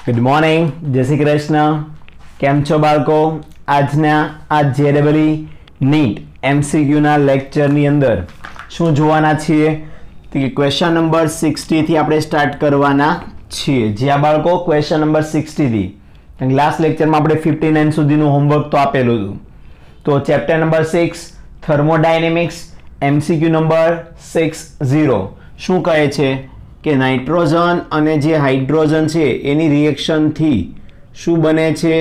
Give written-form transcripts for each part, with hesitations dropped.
Good morning, જય શ્રી કૃષ્ણ. કેમ છો બાળકો? આજના આ JEE નીટ MCQના લેક્ચરની અંદર શું જોવાના છીએ કે ક્વેશ્ચન નંબર 60 થી આપણે સ્ટાર્ટ કરવાના છીએ. જ્યાં બાળકો ક્વેશ્ચન નંબર 60 થી લાસ્ટ લેક્ચરમાં આપણે 59 સુધીનું હોમવર્ક તો આપેલું હતું. તો chapter number 6 thermodynamics MCQ number 60 શું કહે છે કે નાઇટ્રોજન અને જે હાઇડ્રોજન છે એની રિએક્શનથી શું બને છે?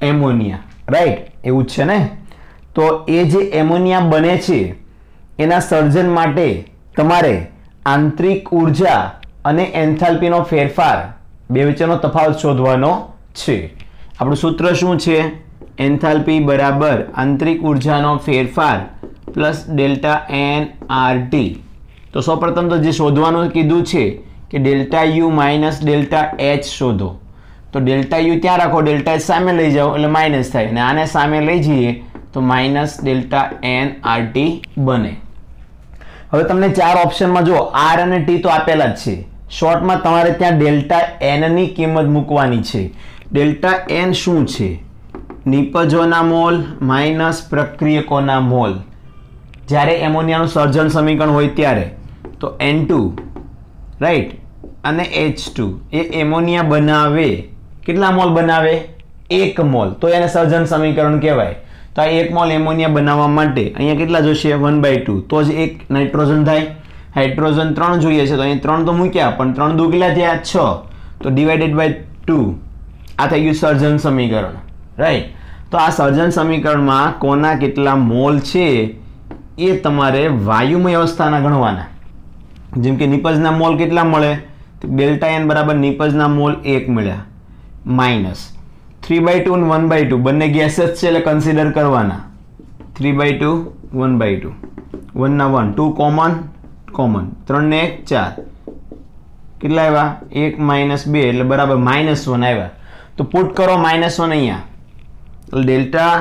Ammonia, right? એવું જ છે ને. તો એ જે એમોનિયા બને છે એના સર્જન માટે તમારે આંતરિક ઉર્જા અને એન્થાલ્પીનો ફેરફાર બે વચ્ચેનો તફાવત શોધવાનો છે. આપણું સૂત્ર શું છે? એન્થાલ્પી બરાબર આંતરિક ઉર્જાનો ફેરફાર પ્લસ ડેલ્ટા NRT. તો સૌપ્રથમ તો જે શોધવાનું કીધું છે કે delta you minus delta H શોધો. તો ડેલ્ટા યુ ત્યાં રાખો, ડેલ્ટા એચ સામે લઈ જાઓ એટલે માઇનસ થાય, અને આને સામે લઈ જઈએ તો માઇનસ ડેલ્ટા NRT બને. હવે તમને ચાર ઓપ્શનમાં જો R અને T તો આપેલા જ છે. શોર્ટમાં તમારે ત્યાં ડેલ્ટા N ની કિંમત મૂકવાની છે. ડેલ્ટા N શું છે? નિપજોના મોલ માઇનસ પ્રક્રિયકોના મોલ. જ્યારે એમોનિયાનું સર્જન સમીકરણ હોય ત્યારે તો N2, રાઈટ, અને H2 એ એમોનિયા બનાવે. કેટલા મોલ બનાવે? 1 મોલ. તો એને સર્જન સમીકરણ કહેવાય. તો આ 1 મોલ એમોનિયા બનાવવા માટે અહીંયા કેટલા જોશે? 1/2. તો જ એક નાઇટ્રોજન થાય. હાઇડ્રોજન 3 જોઈએ છે તો અહીં 3 તો મૂક્યા, પણ 3 દુ કેટલા થયા? 6. તો ડિવાઇડેડ બાય 2. આ થઈ ગયું સર્જન સમીકરણ, રાઈટ? તો આ સર્જન સમીકરણમાં કોના કેટલા મોલ છે એ તમારે વાયુમય અવસ્થાના ગણવાના. જેમ કે નિપજના મોલ કેટલા મળે? તો ડેલ્ટા N બરાબર નિપજના મોલ 1 મળ્યા, માઇનસ 3/2 અને 1/2 બંને ગેसेस છે એટલે કન્સિડર કરવાના. 3/2 1/2, 1 ના 1, 2 કોમન, 3 ને 1 4. કેટલા આવ્યા? 1 - 2 એટલે બરાબર -1 આવ્યા. તો પુટ કરો -1 અહીંયા. Delta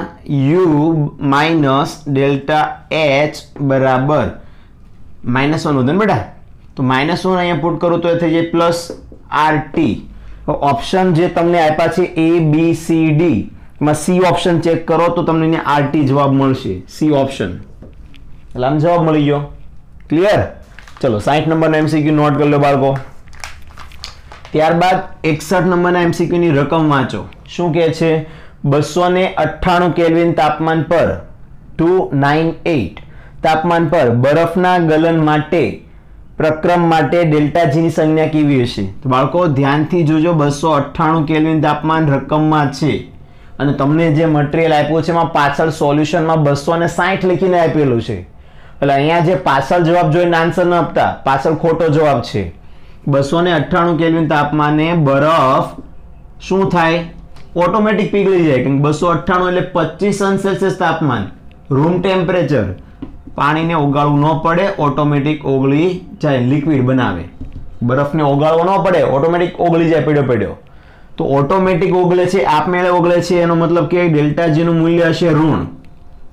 you minus delta H બરાબર -1 હોતું ને બેટા? તો -1 અહીંયા પુટ કરું તો એ થઈ જાય પ્લસ RT. ઓપ્શન જે તમને આપ્યા છે ABCD એમાં C ઓપ્શન ચેક કરો તો તમને અહીંયા RT જવાબ મળશે. C ઓપ્શન એટલે આમ જવાબ મળી ગયો. ક્લિયર? ચલો 60 નંબરના MCQ નોટ કરી લો બાળકો. ત્યારબાદ 61 નંબરના MCQ ની રકમ વાંચો. શું કહે છે? 298 કેલ્વિન તાપમાન પર 298 તાપમાન પર બરફના ગલન માટે પ્રક્રમ માટે ડેલ્ટા G ની સંજ્ઞા કેવી હશે? તો બાળકો ધ્યાનથી જોજો. 298 કેલ્વિન તાપમાન રકમમાં છે અને તમને જે મટીરિયલ આપ્યું છે એમાં પાછળ સોલ્યુશનમાં 260 લખીને આપેલું છે. એટલે અહીંયા જે પાછળ જવાબ જોઈને આન્સર ન આપતા, પાછળ ખોટો જવાબ છે. 298 કેલ્વિન તાપમાને બરફ શું થાય? ઓટોમેટિક પીગળી જાય. કેમ 298 એટલે 25°C તાપમાન, રૂમ ટેમ્પરેચર. પાણીને ઓગાળવું ન પડે, ઓટોમેટિક ઓગળી જાય, લિક્વિડ બનાવે. બરફને ઓગાળવો ન પડે, ઓટોમેટિક ઓગળી જાય પડ્યો. તો ઓટોમેટિક ઓગળે છે, આપમેળે ઓગળે છે, એનો મતલબ કે ડેલ્ટા G નું મૂલ્ય હશે ઋણ.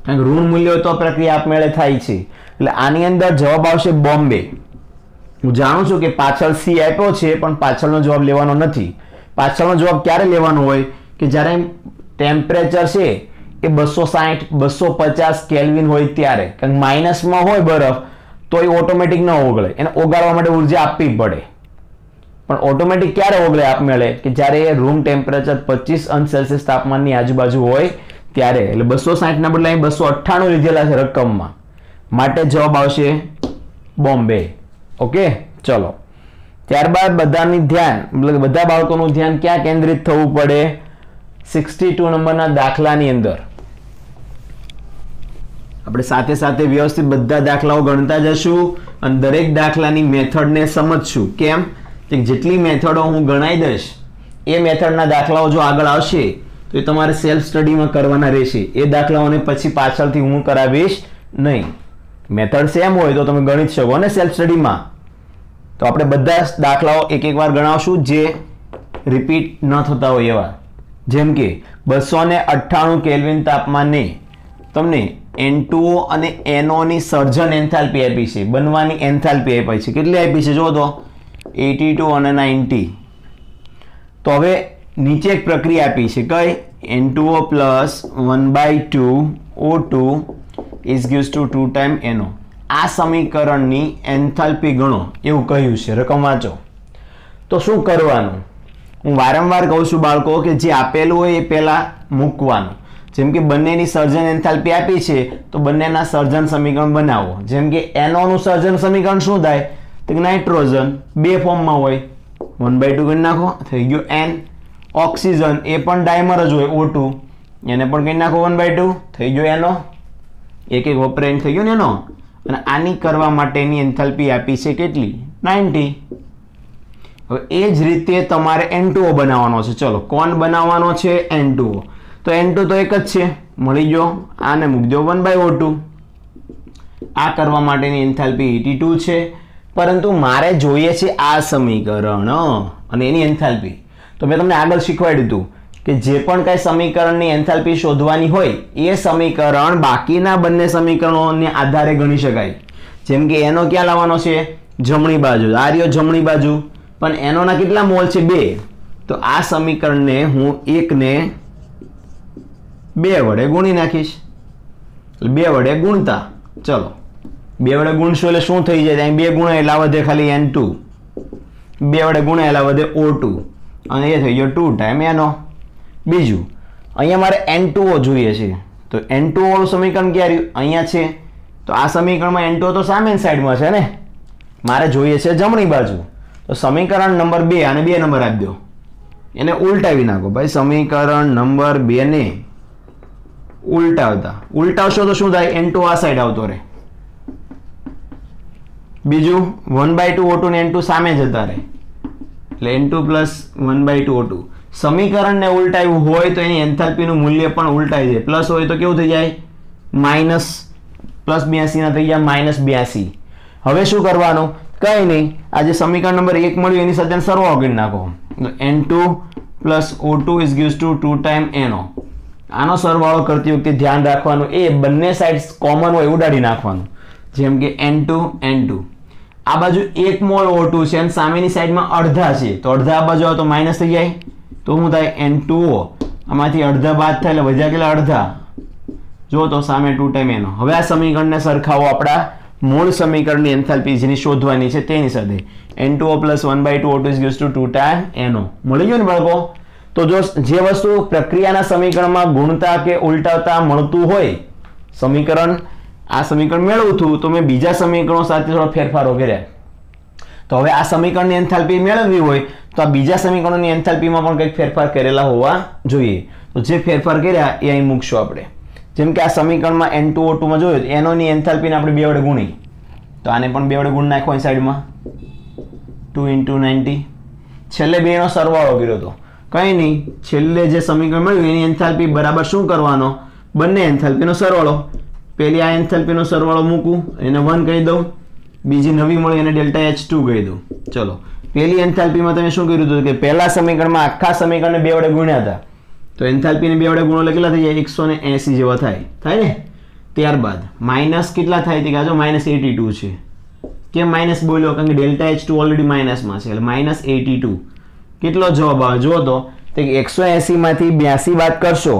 કારણ કે ઋણ મૂલ્ય હોય તો પ્રક્રિયા આપમેળે થાય છે. એટલે આની અંદર જવાબ આવશે બોમ્બે. હું જાણું છું કે પાછળ C આપ્યો છે પણ પાછળનો જવાબ લેવાનો નથી. પાછળનો જવાબ ક્યારે લેવાનો હોય? કે જ્યારે ટેમ્પરેચર છે એ 260 250 કેલ્વિન હોય ત્યારે. કારણ કે માઇનસમાં હોય બરફ તો એ ઓટોમેટિક ન ઓગળે, એને ઓગાળવા માટે ઉર્જા આપવી પડે. પણ ઓટોમેટિક ક્યારે ઓગળે આપમેળે? કે જ્યારે રૂમ ટેમ્પરેચર 25°C તાપમાનની આજુબાજુ હોય ત્યારે. એટલે 260 ના બદલે અહીં 298 લીધેલા છે રકમમાં, માટે જવાબ આવશે બોમ્બે. ઓકે, ચલો. ત્યારબાદ બધાની ધ્યાન, મતલબ બધા બાળકોનું ધ્યાન ક્યાં કેન્દ્રિત થવું પડે? 62 નંબરના દાખલાની અંદર. આપણે સાથે સાથે વ્યવસ્થિત બધા દાખલાઓ ગણતા જશું અને દરેક દાખલાની મેથડને સમજશું. કેમ? કે જેટલી મેથડો હું ગણાઈ દઈશ એ મેથડના દાખલાઓ જો આગળ આવશે તો એ તમારે સેલ્ફ સ્ટડીમાં કરવાના રહેશે. એ દાખલાઓને પછી પાછળથી હું કરાવીશ નહીં. મેથડ સેમ હોય તો તમે ગણી શકો ને સેલ્ફ સ્ટડીમાં. તો આપણે બધા દાખલાઓ એક વાર ગણાવશું જે રિપીટ ન થતા હોય એવા. જેમ કે 298 કેલ્વિન તાપમાને તમને N2O અને NO ની સર્જન એન્થાલ્પી આપી છે, બનવાની એન્થાલ્પી આપી છે. કેટલી આપી છે જો તો 82 અને 90. તો હવે નીચે એક પ્રક્રિયા આપી છે કઈ N2O plus 1/2 O2 is gives to 2 time NO. આ સમીકરણની એન્થાલ્પી ગણો એવું કહ્યું છે. રકમ વાંચો. તો શું કરવાનું? હું વારંવાર કહું છું બાળકો કે જે આપેલું હોય એ પહેલા મૂકવાનું. જેમ કે બંનેની સર્જન એન્થાલ્પી આપી છે તો બંનેના સર્જન સમીકરણ બનાવો. જેમ કે NO નું સર્જન સમીકરણ શું થાય? તો નાઇટ્રોજન બે ફોર્મમાં હોય 1/2 કરી નાખો થઈ ગયો N. ઓક્સિજન એ પણ ડાયમર જ હોય O2 એને પણ કરી નાખો 1/2 થઈ ગયો NO. એક એક વપરાઈને થઈ ગયો ને NO. અને આની કરવા માટેની એન્થાલ્પી આપી છે કેટલી? 90. હવે એ જ રીતે તમારે N2O બનાવવાનો છે. ચલો કોણ બનાવવાનો છે? N2O. તો N2 તો એક જ છે મળી ગયો. આને મૂકી દો 1/O2. આ કરવા માટેની એન્થાલ્પી 82 છે. પરંતુ મારે જોઈએ છે આ સમીકરણ અને એની એન્થાલ્પી. તો મેં તમને આગળ શીખવાડ્યું હતું કે જે પણ કઈ સમીકરણની એન્થાલ્પી શોધવાની હોય એ સમીકરણ બાકીના બંને સમીકરણોને આધારે ગણી શકાય. જેમ કે એનો ક્યાં લાવવાનો છે? જમણી બાજુ. આ રહ્યો જમણી બાજુ. પણ એનો ના કેટલા મોલ છે? 2. તો આ સમીકરણને હું 1 ને 2 વડે ગુણી નાખીશ. 2 વડે ગુણતા ચલો 2 વડે ગુણશો એટલે શું થઈ જાય? અહીં 2 ગુણ્યા એટલે વધે ખાલી N2. 2 વડે ગુણ્યા એટલે વધે O2 અને એ થઈ ગયો 2 ટાઈમ NO. બીજું અહીંયા મારે N2O જોઈએ છે. તો N2O નું સમીકરણ ક્યાં રહ્યું? અહીંયા છે. તો આ સમીકરણમાં N2O તો સામેની સાઈડમાં છે ને. મારે જોઈએ છે જમણી બાજુ. તો સમીકરણ નંબર 2 અને 2 નંબર આપી દો. એને ઉલટાવી નાખો ભાઈ. સમીકરણ નંબર 2 ને ઉલટાવશો તો શું થાય? N2 આ સાઈડ આવતો રહે. બીજું 1/2 O2 ને N2 સામે જતા રહે એટલે N2 પ્લસ 1/2 O2. સમીકરણને ઉલટાવ્યું હોય તો એની એન્થાલ્પીનું મૂલ્ય પણ ઉલટાઈ જાય. પ્લસ હોય તો કેવું થઈ જાય? માઇનસ. પ્લસ 82 ના થઈ જાય -82. હવે શું કરવાનું? કઈ નહીં. આ જે સમીકરણ નંબર 1 મળ્યું એની સાથે સરવાળો કરી નાખો. N2 plus O2 is gives to 2 time NO. આનો સરવાળો કરતી વખતે ધ્યાન રાખવાનું એ બંને સાઈડ કોમન હોય ઉડાડી નાખવાનું. જેમ કે N2 આ બાજુ 1 મોલ O2 છે અને સામેની સાઈડમાં અડધા છે તો અડધા આ બાજુ આવે તો માઈનસ થઈ જાય. તો શું થાય? N2O. આમાંથી અડધા બાદ થાય એટલે વધ્યા કેટલા? અડધા. જો તો સામે 2 ટાઈમ NO. હવે આ સમીકરણને સરખાવો આપણા મૂળ સમીકરણની એન્થાલ્પી જેની શોધવાની છે તેની સાથે. N2O plus 1/2 O2 is gives to 2 time NO. મળી ગયું ને બાળકો? તો જો જે વસ્તુ પ્રક્રિયાના સમીકરણમાં ગુણતા કે ઉલટાવતા મળતું હોય સમીકરણ આ સમીકરણ મેળવું છું તો મેં બીજા સમીકરણો સાથે થોડા ફેરફારો કર્યા. તો હવે આ સમીકરણની એન્થાલ્પી મેળવવી હોય તો આ બીજા સમીકરણોની એન્થાલ્પીમાં પણ કંઈક ફેરફાર કરેલા હોવા જોઈએ. તો જે ફેરફાર કર્યા એ અહીં મૂકશું આપણે. જેમ કે આ સમીકરણમાં N2O2 માં જોયું એનો ની એન્થાલ્પીને આપણે 2 વડે ગુણી. તો આને પણ 2 વડે ગુણ નાખો અહીં સાઈડમાં 2 × 90. છેલ્લે બેનો સરવાળો કર્યો તો કંઈ નહીં. છેલ્લે જે સમીકરણ મળ્યું એની એન્થાલ્પી બરાબર શું કરવાનો? બંને એન્થાલ્પીનો સરવાળો. પહેલી આ એન્થાલ્પીનો સરવાળો મૂકું એને 1 કહી દઉં. બીજી નવી મળી એને ડેલ્ટા H2 કહી દઉં. ચલો પહેલી એન્થાલ્પીમાં તમે શું કર્યું હતું કે પહેલા સમીકરણમાં આખા સમીકરણને 2 વડે ગુણ્યા હતા. તો એન્થાલ્પીને 2 વડે ગુણો એટલે કેટલા થઈ જાય? 180 જેવા થાય ને. ત્યારબાદ માઇનસ કેટલા થાય? કે આજો -82 છે. કેમ માઇનસ બોલ્યો? કારણ કે ડેલ્ટા H2 ઓલરેડી માઇનસમાં છે એટલે -82. કેટલો જવાબ આવે? જો તો 180 માંથી 82 બાદ કરશો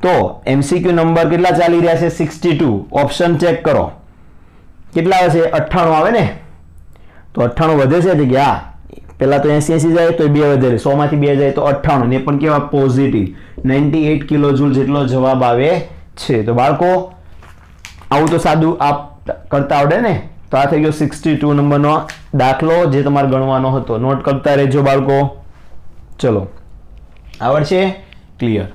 તો MCQ નંબર કેટલા ચાલી રહ્યા છે? 62. ઓપ્શન ચેક કરો કેટલા આવે છે? 98 આવે ને. તો 98 વધે છે કે હા પહેલા તો 80 જાય તો 2 વધે 100 માંથી 2 જાય તો 98 ને પણ કેવા? પોઝિટિવ 98 કિલોજૂલ જેટલો જવાબ આવે છે. તો બાળકો આવું તો સાદું આપ કરતા આવડે ને. તો આ થઈ ગયો 62 નંબરનો દાખલો જે તમારે ગણવાનો હતો. નોટ કરતા રહેજો બાળકો. ચલો આવડશે? ક્લિયર.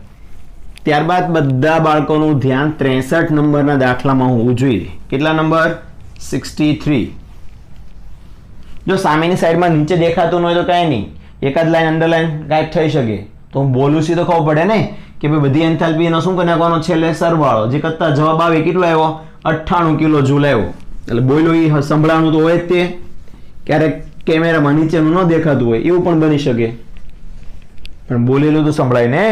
ત્યારબાદ બધા બાળકોનું ધ્યાન 63 નંબરના દાખલામાં હોવું જોઈએ. કેટલા નંબર? 63. જો સામેની સાઈડમાં નીચે દેખાતું ન હોય તો કાંઈ નહીં, એકાદ લાઈન અંડરલાઈન ગાયબ થઈ શકે. તો હું બોલું છું તો ખબર પડે ને કે ભાઈ બધી એન્થાલ્પીનો શું કરી નાખવાનો? છેલ્લે સરવાળો. જે કરતા જવાબ આવે કેટલો આવ્યો? 98 કિલો જૂલ આવ્યો. એટલે બોલો એ સંભળાવાનું તો હોય જ તે. ક્યારેક કેમેરામાં નીચેનું ન દેખાતું હોય એવું પણ બની શકે, પણ બોલેલું તો સંભળાય ને.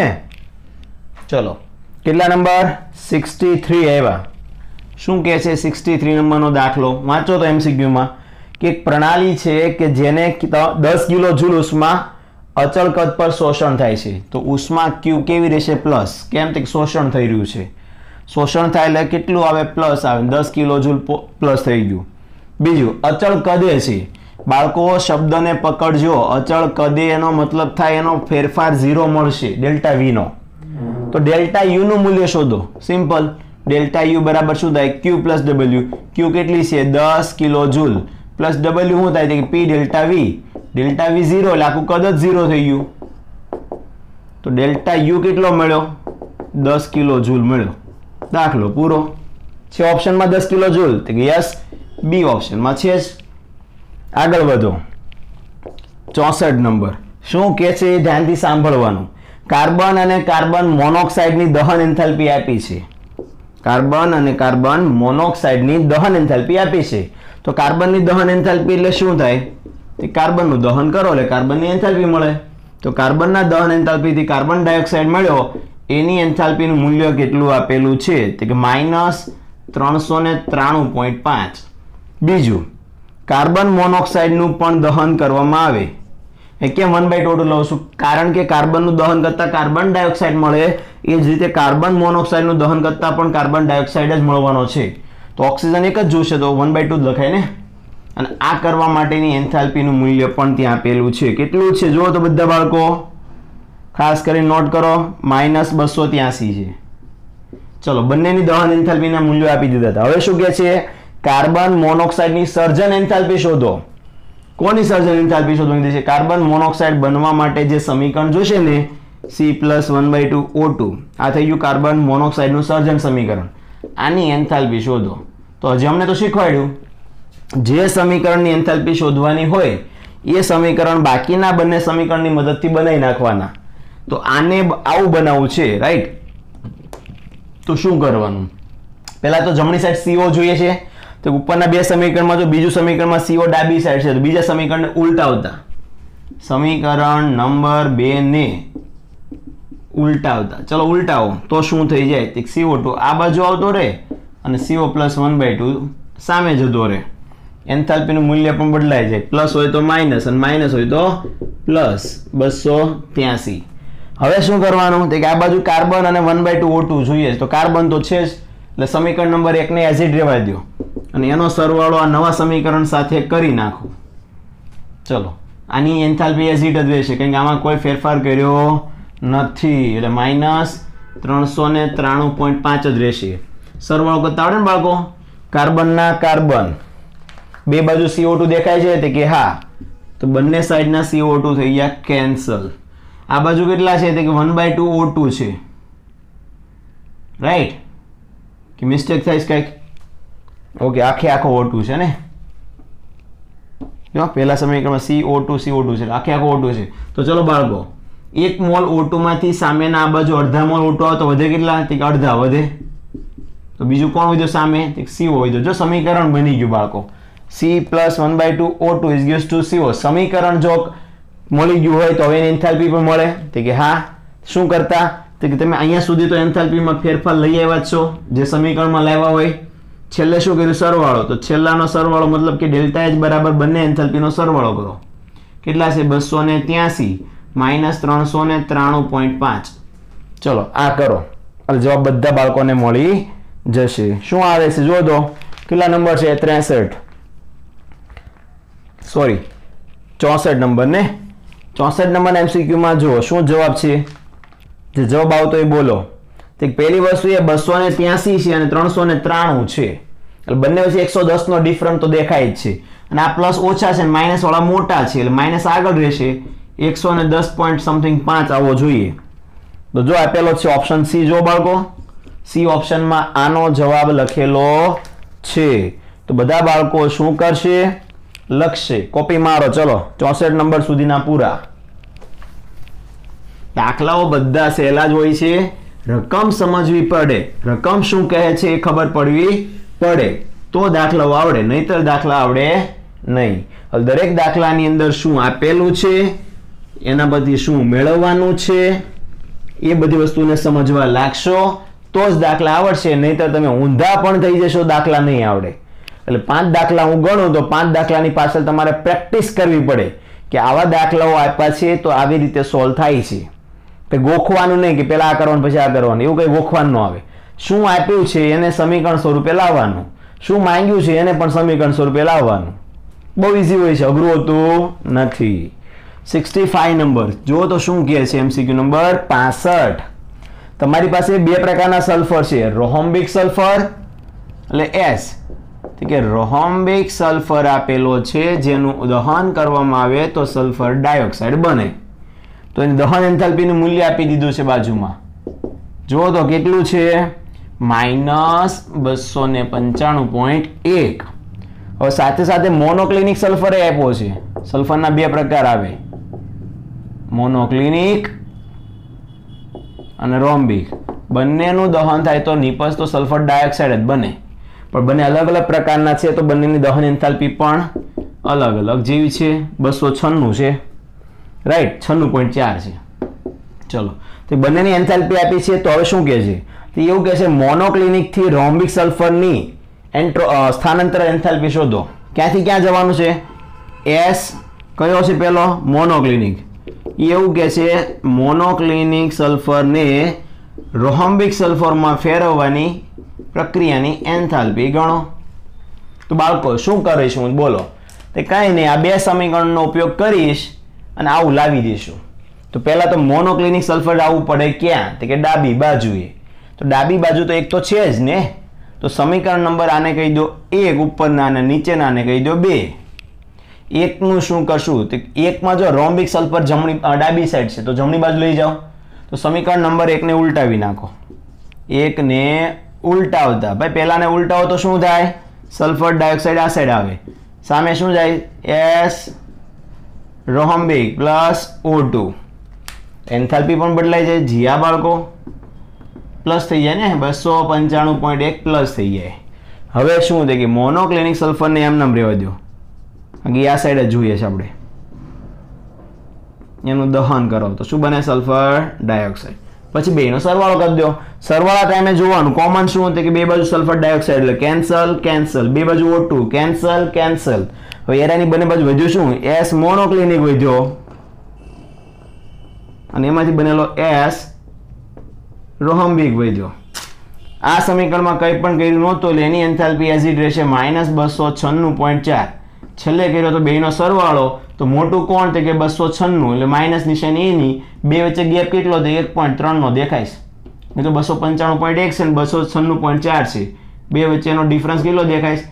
ચલો કેટલા નંબર? 63 આવ્યા. શું કહે છે 63 નંબરનો દાખલો? વાંચો તો MCQ માં કે એક પ્રણાલી છે કે જેને 10 કિલો જૂલ ઉષ્મા અચળ કદ પર શોષણ થાય છે, તો ઉષ્મા Q કેવી રહેશે પ્લસ, કેમ કે શોષણ થઈ રહ્યું છે, શોષણ થાય એટલે કેટલું આવે પ્લસ આવે, 10 કિલો જૂલ પ્લસ થઈ ગયું. બીજું અચળ કદે છે, બાળકો શબ્દને પકડજો, અચળ કદે એનો મતલબ થાય એનો ફેરફાર 0 મળશે ડેલ્ટા V નો. તો ડેલ્ટા U નું મૂલ્ય શોધો, સિમ્પલ. ડેલ્ટા U બરાબર શું થાય Q પ્લસ W. Q કેટલી છે 10 કિલો જૂલ પ્લસ W શું થાય કે P delta V. Delta V 0 એટલે આખું કદ જ 0 થઈ ગયું. તો ડેલ્ટા U કેટલો મળ્યો 10 કિલો જૂલ મળ્યો. દાખલો પૂરો. છે ઓપ્શનમાં 10 કિલો જૂલ, તો કે યસ બી ઓપ્શનમાં છે જ. આગળ વધો. 64 નંબર શું કહે છે ધ્યાનથી સાંભળવાનું. કાર્બન અને કાર્બન મોનોક્સાઇડની દહન એન્થાલ્પી આપી છે. કાર્બન અને કાર્બન મોનોક્સાઇડની દહન એન્થાલ્પી આપી છે. તો કાર્બનની દહન એન્થાલ્પી એટલે શું થાય, તે કાર્બનનું દહન કરો એટલે કાર્બનની એન્થાલ્પી મળે. તો કાર્બનના દહન એન્થાલ્પીથી કાર્બન ડાયોક્સાઇડ મળ્યો, એની એન્થાલ્પીનું મૂલ્ય કેટલું આપેલું છે, તે કે -393.5. બીજું કાર્બન મોનોક્સાઇડનું પણ દહન કરવામાં આવે. એ કેમ 1/2 લઉં છું, કારણ કે કાર્બનનું દહન કરતા કાર્બન ડાયોક્સાઇડ મળે, એ જ રીતે કાર્બન મોનોક્સાઇડનું દહન કરતા પણ કાર્બન ડાયોક્સાઇડ જ મળવાનો છે. તો ઓક્સિજન એક જ જોશે તો 1/2 જ લખાય ને. અને આ કરવા માટેની એન્થાલ્પીનું મૂલ્ય પણ ત્યાં આપેલું છે. કેટલું છે જુઓ તો બધા બાળકો, ખાસ કરીને નોટ કરો, -283 છે. ચલો બંનેની દહન એન્થાલ્પીના મૂલ્યો આપી દીધા હતા. હવે શું કહે છે, કાર્બન મોનોક્સાઇડની સર્જન એન્થાલ્પી શોધો. કોની સર્જન એન્થાલ્પી શોધવાની કીધી છે, કાર્બન મોનોક્સાઇડ બનવા માટે જે સમીકરણ જોશે ને C + 1/2 O2, આ થઈ ગયું કાર્બન મોનોક્સાઇડનું સર્જન સમીકરણ. આની એન્થાલ્પી શોધો. તો હજી અમને તો શીખવાડ્યું, જે સમીકરણની એન્થાલ્પી શોધવાની હોય એ સમીકરણ બાકીના બંને સમીકરણની મદદથી બનાવી નાખવાના. તો આને આવું બનાવવું છે, રાઈટ. તો શું કરવાનું, પહેલા તો જમણી સાઈડ CO જોઈએ છે. તો ઉપરના બે સમીકરણમાં જો બીજું સમીકરણમાં CO ડાબી સાઈડ છે, તો બીજા સમીકરણને ઉલટાવતા, સમીકરણ નંબર 2 ને ઉલટાવતા. ચલો ઉલટાવો તો શું થઈ જાય, CO2 આ બાજુ આવતો રહે અને CO + 1/2 સામે જતો રહે. એન્થાલ્પીનું મૂલ્ય પણ બદલાય જાય, પ્લસ હોય તો માઇનસ અને માઇનસ હોય તો પ્લસ 283. હવે શું કરવાનું, કે આ બાજુ કાર્બન અને 1/2 O2 જોઈએ, તો કાર્બન તો છે જ, એટલે સમીકરણ નંબર 1 ને એઝ ઇટ રહેવા દો અને એનો સરવાળો આ નવા સમીકરણ સાથે કરી નાખો. ચલો આની એન્થાલ્પી એઝ ઇટ જ રહેશે, કારણ કે આમાં કોઈ ફેરફાર કર્યો નથી, એટલે -393.5 જ રહેશે. સરવાળો કરતા આવડે ને બાળકો. કાર્બનના કાર્બન બે બાજુ CO2 દેખાય છે, તે કે હા, તો બંને સાઈડના CO2 થઈ ગયા કેન્સલ. આ બાજુ કેટલા છે, તે કે 1/2 O2 છે, રાઈટ કે મિસ્ટેક થાય છે કંઈક. ઓકે, આખો O2 છે ને, જો પહેલા સમીકરણમાં CO2 છે, આખો O2 છે. તો ચલો બાળકો, 1 મોલ O2 માંથી સામેના આ બાજુ અડધા મોલ O2 આવે તો વધે કેટલા, તે કે અડધા વધે. તો બીજું કોણ વધ્યું સામે, તે CO વધ્યો. જો સમીકરણ બની ગયું બાળકો, C + 1/2 O2 = CO. સમીકરણ જો મળી ગયું હોય તો હવે એની એન્થાલ્પી પણ મળે. તે કે હા, શું કરતા, તે કે તમે અહીંયા સુધી તો એન્થાલ્પીમાં ફેરફાર લઈ આવ્યા છો જે સમીકરણમાં લાવ્યા હોય. છેલ્લે શું કર્યું, સરવાળો. તો છેલ્લાનો સરવાળો મતલબ કે ડેલ્ટા H બરાબર બંને એન્થાલ્પીનો સરવાળો કરો. કેટલા છે 283 -393.5. ચલો આ કરો એટલે જવાબ બધા બાળકોને મળી જશે. શું આવે છે જો દો, કેટલા નંબર છે 64 નંબર ને. 64 નંબરના MCQ માં જુઓ શું જવાબ છે, જે જવાબ આવતો એ બોલો. તે પહેલી વસ્તુ એ 283 છે અને 393 છે, એટલે બંને વચ્ચે 110 નો ડિફરન્સ તો દેખાય જ છે. અને આ પ્લસ ઓછા છે અને માઇનસ વાળા મોટા છે, એટલે માઇનસ આગળ રહેશે. 110.5 આવવો જોઈએ. તો જો આપેલો છે ઓપ્શન C. જો બાળકો C ઓપ્શનમાં આનો જવાબ લખેલો છે. તો બધા બાળકો શું કરશે, લખશે. કોપી મારો. ચલો 64 નંબર સુધીના પૂરા. દાખલાઓ બધા સહેલા જ હોય છે, રકમ સમજવી પડે, રકમ શું કહે છે એ ખબર પડવી પડે તો દાખલાઓ આવડે, નહીતર દાખલા આવડે નહીં. દરેક દાખલાની અંદર શું આપેલું છે, એના પરથી શું મેળવવાનું છે, એ બધી વસ્તુને સમજવા લાગશો તો જ દાખલા આવડશે, નહીતર તમે ઊંધા પણ થઈ જશો, દાખલા નહીં આવડે. એટલે 5 દાખલા હું ગણું તો 5 દાખલાની પાછળ તમારે પ્રેક્ટિસ કરવી પડે કે આવા દાખલાઓ આપ્યા છે તો આવી રીતે સોલ્વ થાય છે. તો ગોખવાનું નહીં કે પહેલા આ કરવાનું પછી આ કરવાનું, એવું કંઈ ગોખવાનું ન આવે. શું આપ્યું છે એને સમીકરણ સ્વરૂપે લાવવાનું, શું માંગ્યું છે એને પણ સમીકરણ સ્વરૂપે લાવવાનું. બહુ ઇઝી હોય છે, અઘરું હોતું નથી. 65 નંબર જુઓ તો શું કહે છે MCQ નંબર 65. તમારી પાસે બે પ્રકારના સલ્ફર છે, રોહોમ્બિક સલ્ફર એટલે S, કે રોહોમ્બિક સલ્ફર આપેલો છે જેનું દહન કરવામાં આવે તો સલ્ફર ડાયોક્સાઇડ બને. તો એની દહન એન્થાલ્પીનું મૂલ્ય આપી દીધું છે બાજુમાં. જુઓ તો કેટલું છે -295.1. હવે સાથે સાથે મોનોક્લિનિક સલ્ફર આપ્યો છે. સલ્ફરના બે પ્રકાર આવે, મોનોક્લિનિક અને રોમ્બિક. બંનેનું દહન થાય તો નિપજ તો સલ્ફર ડાયોક્સાઇડ જ બને, પણ બંને અલગ અલગ પ્રકારના છે તો બંનેની દહન એન્થાલ્પી પણ અલગ અલગ જેવી છે. 296 છે, રાઈટ, 96.4 છે. ચલો, તો બંનેની એન્થાલ્પી આપી છે. તો હવે શું કહે છે? તો એવું કહે છે મોનોક્લિનિક થી રોમ્બિક સલ્ફરની સ્થાનાંતર એન્થાલ્પી શોધો. ક્યાંથી ક્યાં જવાનું છે? S કયો છે પેલો? મોનોક્લિનિક. એવું કહે છે મોનોક્લિનિક સલ્ફરને રોહોમ્બિક સલ્ફરમાં ફેરવવાની પ્રક્રિયાની એન્થાલ્પી ગણો. તો બાળકો શું કરીશું બોલો? તે કાંઈ નહીં, આ બે સમીકરણનો ઉપયોગ કરીશ અને આવું લાવી દઈશું. તો પહેલા તો મોનોક્લિનિક સલ્ફર આવવું પડે ક્યાં? તો કે ડાબી બાજુએ. તો ડાબી બાજુ તો એક તો છે જ ને, તો સમીકરણ નંબર આને કહી દો 1, ઉપરના અને નીચેનાને કહી દો 2. એકનું શું કરશું? તો એકમાં જો રોમ્બિક સલ્ફર ડાબી સાઈડ છે તો જમણી બાજુ લઈ જાઓ. તો સમીકરણ નંબર 1 ને ઉલટાવી નાખો. 1 ને ઉલટાવતા ભાઈ પહેલાને ઉલટાવો તો શું થાય? સલ્ફર ડાયોક્સાઇડ આ સાઈડ આવે, સામે શું જાય? S રોહોમ્બિક plus O2. એન્થાલ્પી પણ બદલાઈ જાય. જીયા બાળકો પ્લસ થઈ જાય ને, 295.1 પ્લસ થઈ જાય. હવે શું થાય કે મોનોક્લિનિક સલ્ફરને એમ નામ રહેવા દો, આ સાઈડ જ જોઈએ છે આપણે. એનું દહન કરો તો શું બને? Sulphur dioxide. પછી બેનો સરવાળો કરી દો. સરવાળા ટાઈમે જોવાનું કોમન શું હતું કે બે બાજુ સલ્ફર ડાયોક્સાઇડ એટલે કેન્સલ કેન્સલ, બે બાજુ O2 કેન્સલ કેન્સલ. હવે એરાની બંને બાજુ વધ્યું શું? S મોનોક્લિનિક વધ્યો અને એમાંથી બનેલો S રોહોમ્બિક વધ્યો. આ સમીકરણમાં કંઈ પણ કર્યું નહોતું એટલે એની એન્થાલ્પી એઝ ઇટ રહેશે -296.4. છેલ્લે કર્યો તો બેનો સરવાળો, તો મોટું કોણ? તો કે 296 એટલે માઇનસ નિશાની એની. બે વચ્ચે ગેપ કેટલો? તો 1.3 નો દેખાય છે. એટલે 295.1 છે ને 296.4 છે. બે વચ્ચેનો ડિફરન્સ કેટલો દેખાય છે?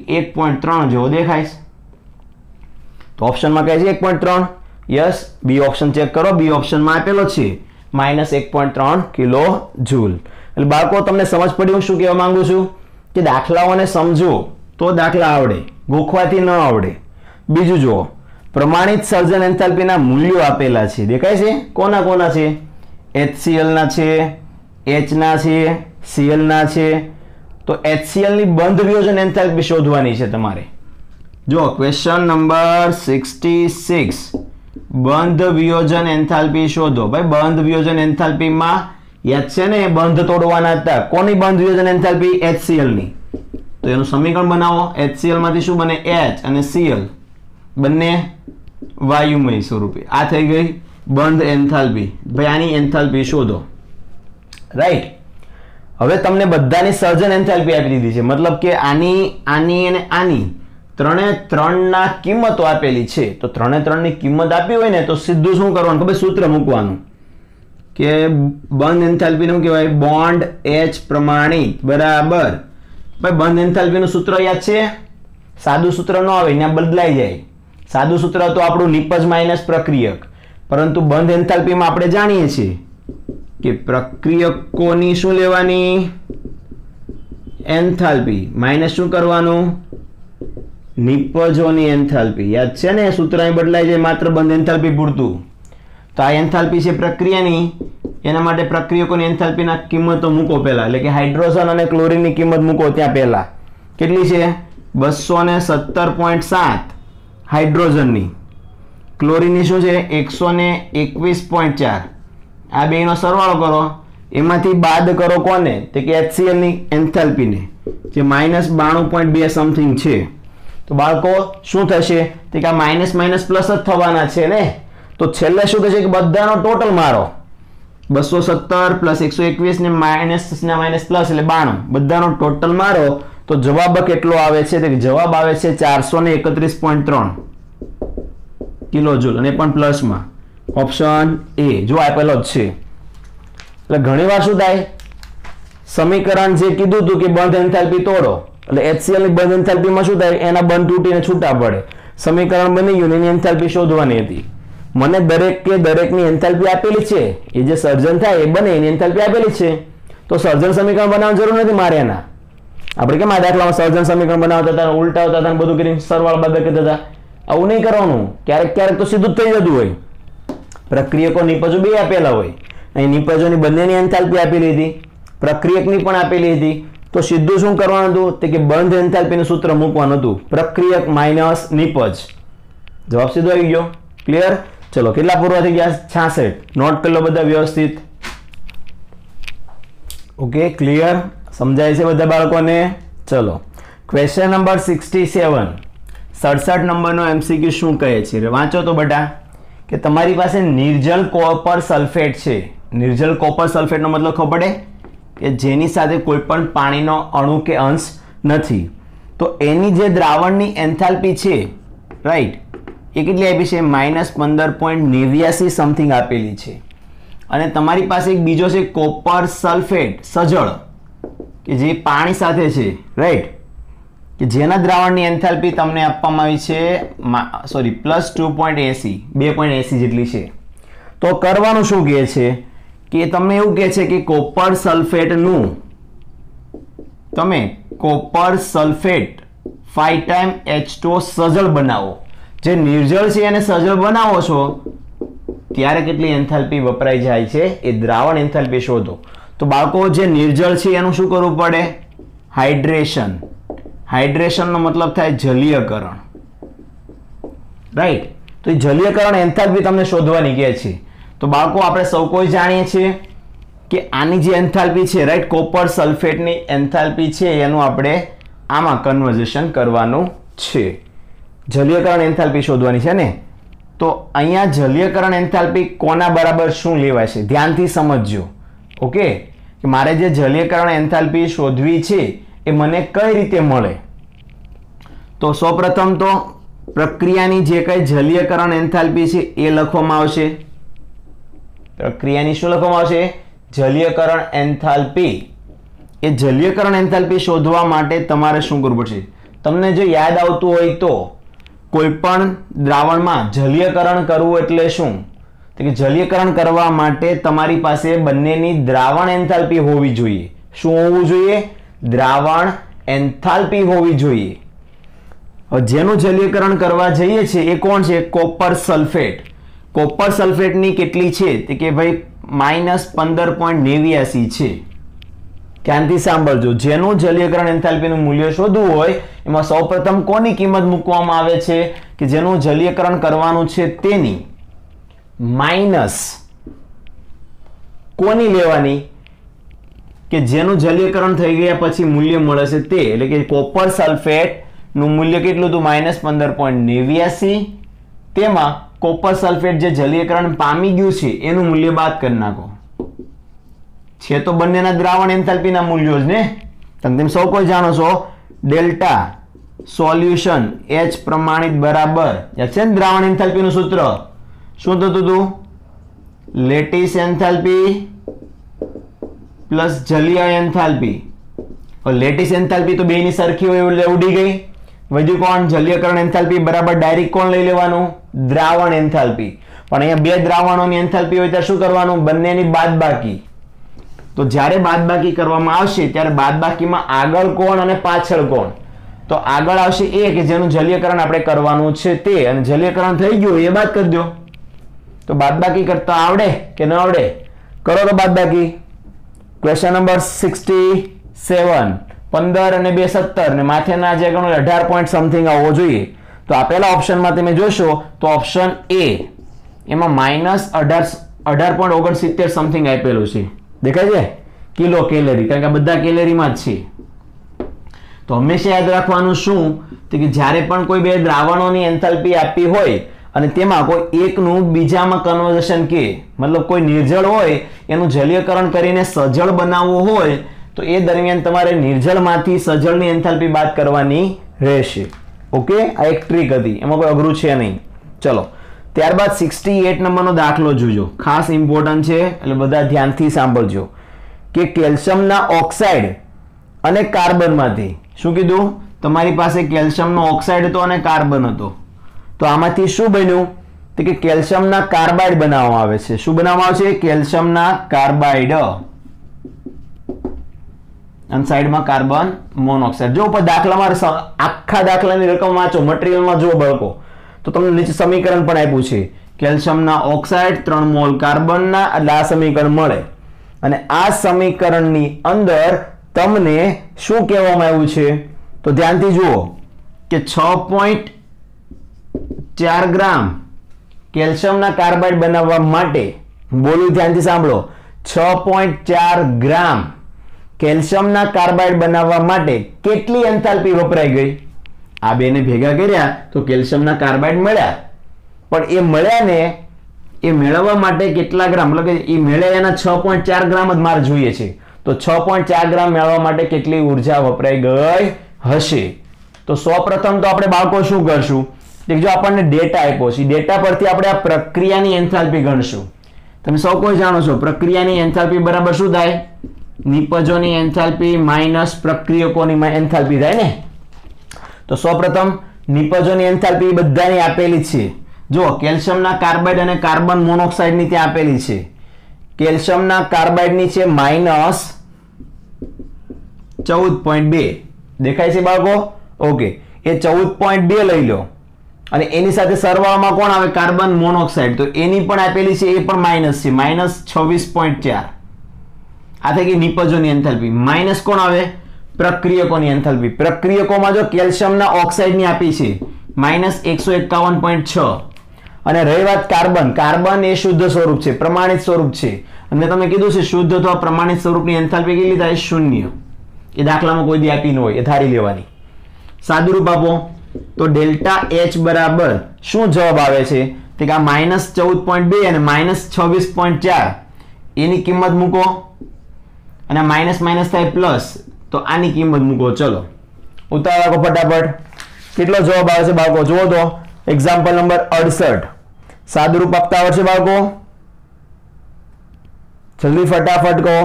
1.3 જેવો દેખાય છે. તો ઓપ્શનમાં કહે છે 1.3. યસ, બી ઓપ્શન ચેક કરો. બી ઓપ્શનમાં આપેલો છે -1.3 કિલો જૂલ. એટલે બાળકો તમને સમજ પડી હું શું કહેવા માંગુ છું કે દાખલાઓને સમજો તો દાખલા આવડે, ગોખવાથી ન આવડે. બીજું જુઓ, પ્રમાણિત સર્જન એન્થાલ્પીના મૂલ્યો આપેલા છે. દેખાય છે? કોના કોના છે? HCl ના છે, H ના છે, Cl ના છે. તો HCl ની બંધ વિયોજન એન્થાલ્પી શોધવાની છે તમારે. જો ક્વેશ્ચન નંબર 66, બંધ વિયોજન એન્થાલ્પી શોધો. ભાઈ બંધ વિયોજન એન્થાલ્પીમાં યાદ છે ને બંધ તોડવાના હતા. કોની બંધ વિયોજન એન્થાલ્પી? HCl ની. તો એનું સમીકરણ બનાવો. HCl માંથી શું બને? H અને Cl બંને વાયુમય સ્વરૂપે. આ થઈ ગઈ બંધ એન્થાલ્પી. ભાઈ આની એન્થાલ્પી શોધો. રાઈટ. હવે તમને બધાની સર્જન એન્થાલ્પી આપી દીધી છે, મતલબ કે આની આની અને આની ત્રણે ત્રણના કિંમતો આપેલી છે. તો ત્રણે ત્રણની કિંમત આપી હોય ને તો સીધું શું કરવાનું ખબર? સૂત્ર મૂકવાનું કે બંધ એન્થાલ્પી નું કહેવાય બોન્ડ H પ્રમાણિત બરાબર. ભાઈ બંધ એન્થાલ્પીનું સૂત્ર યાદ છે? સાદું સૂત્ર ન આવે, ત્યાં બદલાઈ જાય. સાદું સૂત્ર તો આપણું નિપજ માઇનસ પ્રક્રિયક, પરંતુ બંધ એન્થાલ્પીમાં આપણે જાણીએ છીએ કે પ્રક્રિયકોની શું લેવાની? એન્થાલ્પી માઇનસ શું કરવાનું? નિપજોની એન્થાલ્પી. યાદ છે ને? સૂત્ર અહીં બદલાઈ જાય માત્ર બંધ એન્થાલ્પી પૂરતું. તો આ એન્થાલ્પી છે પ્રક્રિયાની, એના માટે પ્રક્રિયકોની એન્થાલ્પીના કિંમતો મૂકો પહેલા, એટલે કે હાઇડ્રોજન અને ક્લોરીનની કિંમત મૂકો ત્યાં પહેલા. કેટલી છે? 217.7 હાઇડ્રોજનની. ક્લોરીનની શું છે? 121.4. આ બેનો સરવાળો કરો, એમાંથી બાદ કરો કોને? તો કે HCl ની એન્થાલ્પીને. જે -92.2 સમથિંગ છે. તો બાળકો શું થશે કે આ માઇનસ માઇનસ પ્લસ જ થવાના છે ને. તો છેલ્લે શું થશે કે બધાનો ટોટલ મારો 217 પ્લસ 121 ને માઇનસ ના માઇનસ પ્લસ એટલે 92 બધાનો ટોટલ મારો. તો જવાબ કેટલો આવે છે? તો જવાબ આવે છે 431.3 કિલોજૂલ અને પણ પ્લસમાં ઓપ્શન એ જો આપેલો જ છે. એટલે ઘણીવાર શું થાય સમીકરણ જે કીધું હતું કે બંધ એન્થાલ્પી તોડો એટલે HCl ની બંધ એન્થાલ્પીમાં શું થાય એના બંધ તૂટીને છૂટા પડે. સમીકરણ બની ગયું એની એન્થાલ્પી શોધવાની હતી. મને દરેકની એન્થાલ્પી આપેલી છે એ જે સર્જન થાય એ બને એની એન્થાલ્પી આપેલી છે. તો સર્જન સમીકરણ બનાવવાની જરૂર નથી મારે એના. આપણે કેમ આ દાખલામાં સર્જન સમીકરણ બનાવતા હતા ઉલટાવતા હતા બધું કરીને સરવાળા બાદબાકી કરતા હતા. આવું નહીં કરવાનું. ક્યારેક ક્યારેક તો સીધું જ થઈ જતું હોય. પ્રક્રિયકો નિપજો બે આપેલા હોય. અહીં નિપજોની બંનેની એન્થાલ્પી આપેલી હતી પ્રક્રિયકની પણ આપેલી હતી. તો સીધું શું કરવાનું હતું તે કે બંધ એન્થાલ્પીનું સૂત્ર મૂકવાનું હતું પ્રક્રિયક માઇનસ નિપજ. જવાબ સીધો આવી ગયો. ક્લિયર? ચલો કેટલા પૂરા થઈ ગયા? 66. નોટ કરી લો બધા વ્યવસ્થિત. Okay clear? સમજાય છે બધા બાળકોને? ચલો ક્વેશ્ચન નંબર 67 67 નંબરનો MCQ શું કહે છે વાંચો તો બેટા કે તમારી પાસે નિર્જલ કોપર સલ્ફેટ છે. નિર્જલ કોપર સલ્ફેટનો મતલબ ખબર પડે કે જેની સાથે કોઈ પણ પાણીનો અણુ કે અંશ નથી. તો એની જે દ્રાવણની એન્થાલ્પી છે રાઈટ એ કેટલી આપી છે? -15.89 સમથિંગ આપેલી છે. અને તમારી પાસે એક બીજો છે કોપર સલ્ફેટ સજળ કે જે પાણી સાથે છે રાઈટ કે જેના દ્રાવણની એન્થાલ્પી તમને આપવામાં આવી છે +2.80 2.80 જેટલી છે. તો કરવાનું શું કહે છે કે તમને એવું કહે છે કે કોપર સલ્ફેટનું તમે કોપર સલ્ફેટ 5 ટાઈમ H2O સજળ બનાવો. જે નિર્જળ છે એને સજળ બનાવો છો ત્યારે કેટલી એન્થાલ્પી વપરાઈ જાય છે એ દ્રાવણ એન્થાલ્પી શોધો. તો બાળકો જે નિર્જળ છે એનું શું કરવું પડે? હાઇડ્રેશન. હાઇડ્રેશનનો મતલબ થાય જલીયકરણ રાઈટ. તો એ જલીયકરણ એન્થાલ્પી તમને શોધવાની કહે છે. તો બાળકો આપણે સૌ કોઈ જાણીએ છીએ કે આની જે એન્થાલ્પી છે રાઈટ કોપર સલ્ફેટની એન્થાલ્પી છે એનું આપણે આમાં કન્વર્ઝેશન કરવાનું છે. જલીયકરણ એન્થાલ્પી શોધવાની છે ને. તો અહીંયા જલીયકરણ એન્થાલ્પી કોના બરાબર શું લેવાય છે ધ્યાનથી સમજજો. ઓકે કે મારે જે જલીયકરણ એન્થાલ્પી શોધવી છે એ મને કઈ રીતે મળે? તો સૌપ્રથમ તો પ્રક્રિયાની જે કઈ જલીયકરણ એન્થાલ્પી છે એ લખવામાં આવશે. પ્રક્રિયાની શું લખવામાં આવશે? જલીયકરણ એન્થાલ્પી. એ જલીયકરણ એન્થાલ્પી શોધવા માટે તમારે શું કરવું પડશે? તમને જો યાદ આવતું હોય તો કોઈ પણ દ્રાવણમાં જલીયકરણ કરવું એટલે શું? તો કે જલીયકરણ કરવા માટે તમારી પાસે બંનેની દ્રાવણ એન્થાલ્પી હોવી જોઈએ. શું હોવું જોઈએ? દ્રાવણ એન્થાલ્પી હોવી જોઈએ. જેનું જલીયકરણ કરવા જઈએ છે એ કોણ છે? Copper sulphate. કોપર સલ્ફેટની કેટલી છે? તો કે ભાઈ -15.89 છે. ધ્યાનથી સાંભળજો. જેનું જલીયકરણ એન્થાલ્પીનું મૂલ્ય શોધવું હોય એમાં સૌપ્રથમ કોની કિંમત મૂકવામાં આવે છે કે જેનું જલીયકરણ કરવાનું છે તેની માઇનસ કોની લેવાની કે જેનું જલીયકરણ થઈ ગયા પછી મૂલ્ય મળે છે તે. એટલે કે કોપર સલ્ફેટ નું મૂલ્ય કેટલું હતું? -15.89. તેમાં કોપર સલ્ફેટ જે જલીયકરણ પામી ગયું છે એનું મૂલ્ય બાદ કરી નાખો. છે તો બંનેના દ્રાવણ એન્થાલ્પીના મૂલ્યો જ ને. તમે સૌ કોઈ જાણો છો ડેલ્ટા સોલ્યુશન H પ્રમાણિત બરાબર છે ને દ્રાવણ એન્થાલ્પીનું સૂત્ર શું થતું હતું? લેટિસ એન્થાલ્પી પ્લસ જલીય એન્થાલ્પી. લેટિસ એન્થાલ્પી તો બેની સરખી હોય એટલે ઉડી ગઈ. વધ્યું કોણ? જલીયકરણ એન્થાલ્પી બરાબર ડાયરેક્ટ કોણ લઈ લેવાનું? દ્રાવણ એન્થાલ્પી. પણ અહીંયા બે દ્રાવણોની એન્થાલ્પી હોય ત્યારે શું કરવાનું? બંનેની બાદબાકી. તો જ્યારે બાદબાકી કરવામાં આવશે ત્યારે બાદબાકીમાં આગળ કોણ અને પાછળ કોણ? તો આગળ આવશે એ કે જેનું જલીયકરણ આપણે કરવાનું છે તે અને જલીયકરણ થઈ ગયું એ બાદ કરી દો. તો બાદબાકી કરતા આવડે કે ન આવડે? કરો તો બાદબાકી. ક્વેશ્ચન નંબર 67 15 અને 2 17 ને માથેના જે ગણો 18 પોઈન્ટ સમથિંગ આવવો જોઈએ. તો આપેલા ઓપ્શનમાં તમે જોશો તો ઓપ્શન એ એમાં -18.69 સમથિંગ આપેલું છે. દેખાય છે? કિલો કેલરી, કારણ કે બધા કેલરીમાં જ છે. તો હંમેશા યાદ રાખવાનું શું તો કે જ્યારે પણ કોઈ બે દ્રાવણોની એન્થાલ્પી આપી હોય અને તેમાં કોઈ એકનું બીજામાં કન્વર્ઝન કે મતલબ કોઈ નિર્જળ હોય એનું જલીયકરણ કરીને સજળ બનાવવું હોય તો એ દરમિયાન તમારે નિર્જળમાંથી સજળની એન્થાલ્પી બાદ કરવાની રહેશે. ઓકે, આ એક ટ્રીક હતી, એમાં કોઈ અઘરું છે નહીં. ચલો ત્યારબાદ 68 નંબરનો દાખલો જોજો, ખાસ ઇમ્પોર્ટન્ટ છે એટલે બધા ધ્યાનથી સાંભળજો કે કેલ્શિયમના ઓક્સાઇડ અને કાર્બનમાંથી શું કીધું, તમારી પાસે કેલ્શિયમનો ઓક્સાઇડ હતો અને કાર્બન હતો, તો આમાંથી શું બન્યું તો કે કેલ્શિયમના કાર્બાઇડ બનાવવામાં આવે છે. શું બનાવવામાં આવે છે? કેલ્શિયમના કાર્બાઇડ અને સાઈડમાં કાર્બન મોનોક્સાઇડ. જો ઉપર દાખલામાં આખા દાખલાની રકમ વાંચો, મટીરીયલમાં જો બળકો તો તમને નીચે સમીકરણ પણ આપ્યું છે, કેલ્શિયમના ઓક્સાઇડ 3 મોલ કાર્બનના, એટલે આ સમીકરણ મળે. અને આ સમીકરણની અંદર તમને શું કહેવામાં આવ્યું છે તો ધ્યાનથી જુઓ કે 6.4 ગ્રામ કેલ્શિયમના કાર્બાઇડ બનાવવા માટે, બોલું ધ્યાનથી સાંભળો, 6.4 ગ્રામ કેલ્શિયમના કાર્બાઇડ બનાવવા માટે કેટલી એન્થાલ્પી વપરાઈ ગઈ? આ બેને ભેગા કર્યા તો કેલ્શિયમના કાર્બાઇડ મળ્યા, પણ એ મળ્યા ને એ મેળવવા માટે કેટલા ગ્રામ, એટલે કે એ મળ્યા એના 6.4 ગ્રામ જ મારે જોઈએ છે, તો 6.4 ગ્રામ મેળવવા માટે કેટલી ઉર્જા વપરાઈ ગઈ હશે? તો સૌપ્રથમ તો આપણે બાળકો શું કરશું કે જો આપણને ડેટા આપ્યો છે, ડેટા પરથી આપણે આ પ્રક્રિયાની એન્થાલ્પી ગણશું. તમે સૌ કોઈ જાણો છો પ્રક્રિયાની એન્થાલ્પી બરાબર શું થાય? નિપજોની એન્થાલ્પી માઈનસ પ્રક્રિયકોની એન્થાલ્પી થાય ને. તો સૌપ્રથમ નિપજોની એન્થાલ્પી બધાની આપેલી છે. જો કેલ્શિયમના કાર્બાઇડ અને કાર્બન મોનોક્સાઇડ ની ત્યાં આપેલી છે. કેલ્શિયમના કાર્બાઇડ ની છે -14.2 દેખાય છે બાળકો? ઓકે, એ 14.2 લઈ લો અને એની સાથે સરવાળામાં કોણ આવે? કાર્બન મોનોક્સાઇડ, તો એની પણ આપેલી છે, એ પણ માઇનસ છે, -26.4. આ થઈ ગઈ નિપજોની એન્થાલ્પી. માઇનસ કોણ આવે? પ્રક્રિયકોની એન્થાલ્પી. પ્રક્રિયકોમાં જો કેલ્શિયમના ઓક્સાઇડ ની આપી છે -151.6, અને રહી વાત કાર્બન, કાર્બન એ શુદ્ધ સ્વરૂપ છે, પ્રમાણિત સ્વરૂપ છે, અને તમને કીધું છે શુદ્ધ અથવા પ્રમાણિત સ્વરૂપની એન્થાલ્પી કેટલી થાય? 0. એ દાખલામાં કોઈ દી આપી ન હોય, એ ધારી લેવાની. સાદુરૂપ આપો તો ડેલ્ટા H બરાબર શું જવાબ આવે છે કે આ -14.2 અને -26.4 એની કિંમત મૂકો અને માઇનસ માઇનસ થાય પ્લસ, તો આની કિંમત મૂકો. ચલો ઉતાર રાખો ફટાફટ. કેટલો જવાબ આવે છે બાળકો? જુઓ તો એક્ઝામ્પલ નંબર 68. સાદુરૂપ આપતા આવડશે બાળકો? જલ્દી ફટાફટ કહો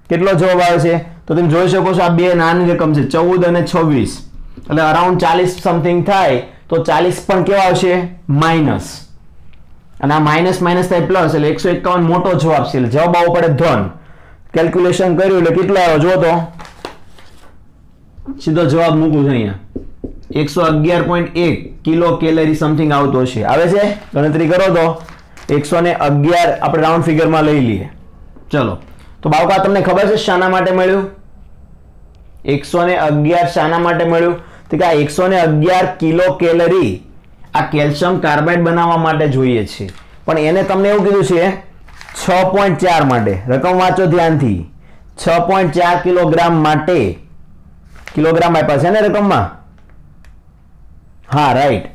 કેટલો જવાબ આવે છે. તો તમે જોઈ શકો છો આ બે નાની રકમ છે, 14 અને 26, એટલે અરાઉન્ડ 40 સમથિંગ થાય, તો 40 પણ કેવા આવશે? માઇનસ, અને આ માઇનસ માઇનસ થાય પ્લસ, એટલે 151 મોટો જવાબ છે, એટલે જવાબ આવવો પડે ધન. કેલ્ક્યુલેશન કર્યું એટલે કેટલો આવ્યો જુઓ તો, સીધો જવાબ મૂકું છું અહીંયા 111.1 કિલો કેલરી સમથિંગ આવતો છે. આવે છે? ગણતરી કરો તો 111 આપણે રાઉન્ડ ફિગરમાં લઈ લઈએ. ચલો તો બાળકો આ તમને ખબર છે શાના માટે મળ્યું? 111 શાના માટે મળ્યું? તો કે આ 111 કિલો કેલરી આ કેલ્શિયમ કાર્બાઇડ બનાવવા માટે જોઈએ છે, પણ એને તમને એવું કીધું છે 6.4 માટે. રકમ વાંચો ધ્યાનથી. 6.4 કિલોગ્રામ માટે, કિલોગ્રામ આપ્યા છે ને રકમમાં? હા રાઈટ,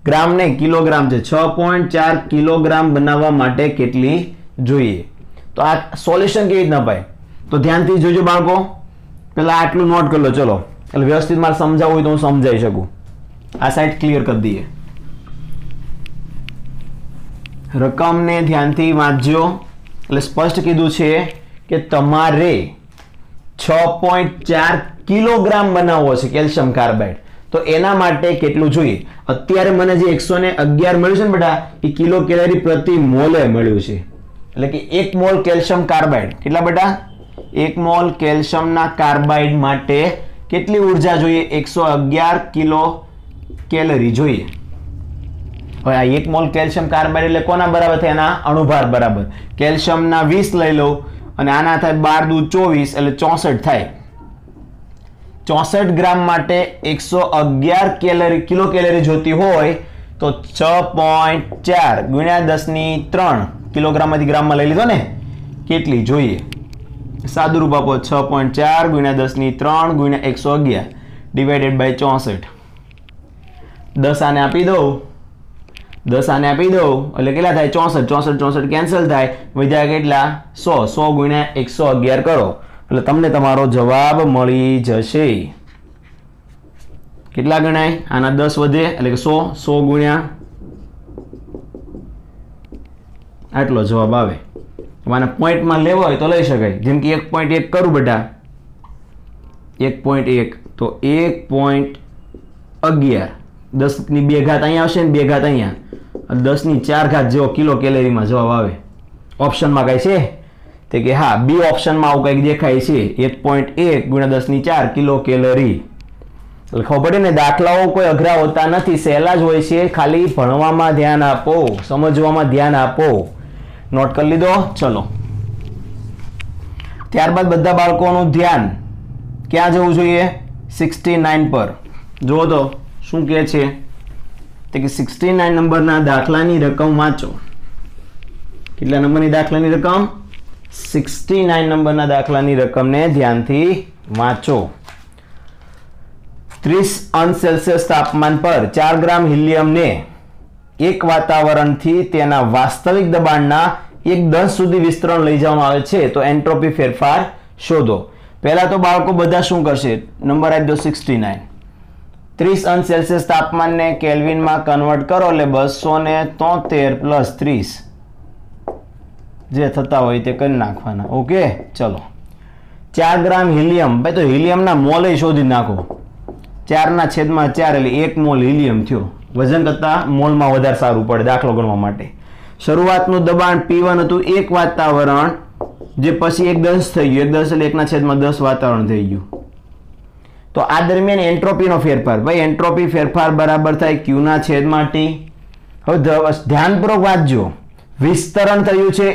ગ્રામ નહીં કિલોગ્રામ છે. 6.4 કિલોગ્રામ બનાવવા માટે કેટલી જોઈએ? તો આ સોલ્યુશન કેવી રીતના ભાઈ? તો ધ્યાનથી જોજો બાળકો. પેલા આટલું નોટ કરી લો. ચલો, એટલે વ્યવસ્થિત મારે સમજાવવું હોય તો હું સમજાવી શકું. આ સાઈડ ક્લિયર કરી દઈએ. રકમને ધ્યાનથી વાંચજો. એટલે સ્પષ્ટ કીધું છે કે તમારે 6.4 કિલોગ્રામ બનાવવો છે કેલ્શિયમ કાર્બાઇડ, તો એના માટે કેટલું જોઈએ? અત્યારે મને જે 111 મળ્યું છે ને બેટા, એ કિલો કેલરી પ્રતિ મોલે મળ્યું છે. એટલે કે 1 મોલ કેલ્શિયમ કાર્બાઇડ કેટલા બેટા? 1 મોલ કેલ્શિયમના કાર્બાઇડ માટે કેટલી ઉર્જા જોઈએ? 111 કિલો કેલરી જોઈએ. હવે આ 1 મોલ કેલ્શિયમ કાર્બાઇડ એટલે કોના બરાબર થાય? એના અણુભાર બરાબર. કેલ્શિયમના 20 લઈ લો અને આના થાય 12 દુ 24, એટલે 64 થાય. 64 ગ્રામ માટે 111 કેલરી કિલો કેલરી જોતી હોય તો 6.4 ગુણ્યા 10⁻³ કિલોગ્રામમાંથી ગ્રામમાં લઈ લીધો ને, કેટલી જોઈએ? સાદુરૂપ આપો 6.4 ગુણ્યા 10⁻³ ગુણ્યા 111, ડિવાઇડેડ બાય 64. 10 આને આપી દઉં, 10 આને આપી દઉં એટલે કેટલા થાય? 64 64 કેન્સલ થાય, વધ્યા કેટલા? 100. 100 ગુણ્યા 111 કરો એટલે તમને તમારો જવાબ મળી જશે. કેટલા ગણાય? આના 10 વધે એટલે કે 100. 100 ગુણ્યા આટલો જવાબ આવે. આને પોઈન્ટમાં લેવો હોય તો લઈ શકાય. જેમ કે 1.1 કરું બેટા, 1.1 તો 1.11, 10 ની 2 ઘાત અહીંયા આવશે ને 2 ઘાત અહીંયા, 10 ની 4 ઘાત જેવો કિલો કેલેરીમાં જવાબ આવે. ઓપ્શનમાં કઈ છે તે કે હા, બી ઓપ્શનમાં આવું કંઈક દેખાય છે. 1.1 ગુણ્યા 10 ની 4 કિલો કેલરી. એટલે ખબર પડે ને, દાખલાઓ કોઈ અઘરા હોતા નથી, સહેલા જ હોય છે. ખાલી ભણવામાં ધ્યાન આપો, સમજવામાં ધ્યાન આપો. નોટ કરી લીધો? ચલો, ત્યારબાદ બધા બાળકોનું ધ્યાન ક્યાં જવું જોઈએ? 69 પર. જુઓ તો શું કહે છે તે કે 69 નંબરના દાખલાની રકમ વાંચો. કેટલા નંબરની દાખલાની રકમ? 69 નંબરના દાખલાની રકમને ધ્યાનથી વાંચો. 30 અંશ સેલ્સિયસ તાપમાન પર 4 ગ્રામ હિલિયમને એક વાતાવરણથી તેના વાસ્તવિક દબાણના 1/10 સુધી વિસ્તરણ લઈ જવામાં આવે છે તો એન્ટ્રોપી ફેરફાર શોધો. પહેલા તો બાળકો બધા શું કરશે? નંબર આપી દો 69. 30 અંશ સેલ્સિયસ તાપમાનને કેલ્વિનમાં કન્વર્ટ કરો એટલે 273 પ્લસ 30 જે થતા હોય તે કરી નાખવાના. ઓકે, ચલો. 4 ગ્રામ હિલિયમ, ભાઈ તો હિલિયમના મોલ શોધી નાખો. 4/4 એટલે 1 મોલ હિલિયમ થયો. વજન કરતા મોલમાં વધારે સારું પડે દાખલો ગણવા માટે. શરૂઆતનું દબાણ P1 હતું, એક વાતાવરણ, જે પછી 1/10 થઈ ગયું. 1/10 એટલે 1/10 વાતાવરણ થઈ ગયું. તો આ દરમિયાન એન્ટ્રોપીનો ફેરફાર, ભાઈ એન્ટ્રોપી ફેરફાર બરાબર થાય Q/T. હવે ધ્યાનપૂર્વક વાંચજો. વિસ્તરણ થયું છે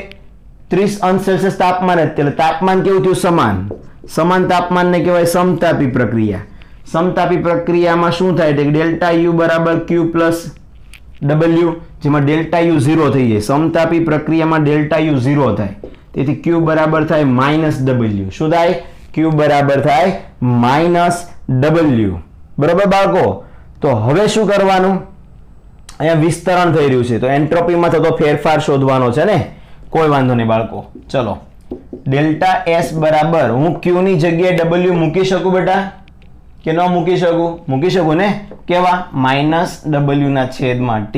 30 અંશ સેલ્સિયસ તાપમાન, એટલે તાપમાન કેવું થયું? સમાન. સમાન તાપમાનને કહેવાય સમતાપી પ્રક્રિયા. સમતાપી પ્રક્રિયામાં શું થાય? ડેલ્ટા યુ બરાબર Q પ્લસ W, જેમાં ડેલ્ટા યુ 0 થઈ જાય. સમતાપી પ્રક્રિયામાં ડેલ્ટા યુ 0 થાય, તેથી Q બરાબર થાય -W. શું થાય? Q બરાબર થાય -W. બરાબર બાળકો? તો હવે શું કરવાનું? અહીંયા વિસ્તરણ થઈ રહ્યું છે તો એન્ટ્રોપીમાં થતો ફેરફાર શોધવાનો છે ને. કોઈ વાંધો નહીં બાળકો. ચલો, ડેલ્ટા S બરાબર, હું Q ની જગ્યાએ W મૂકી શકું બેટા કે ન મૂકી શકું? મૂકી શકું ને. કેવા? -W/T.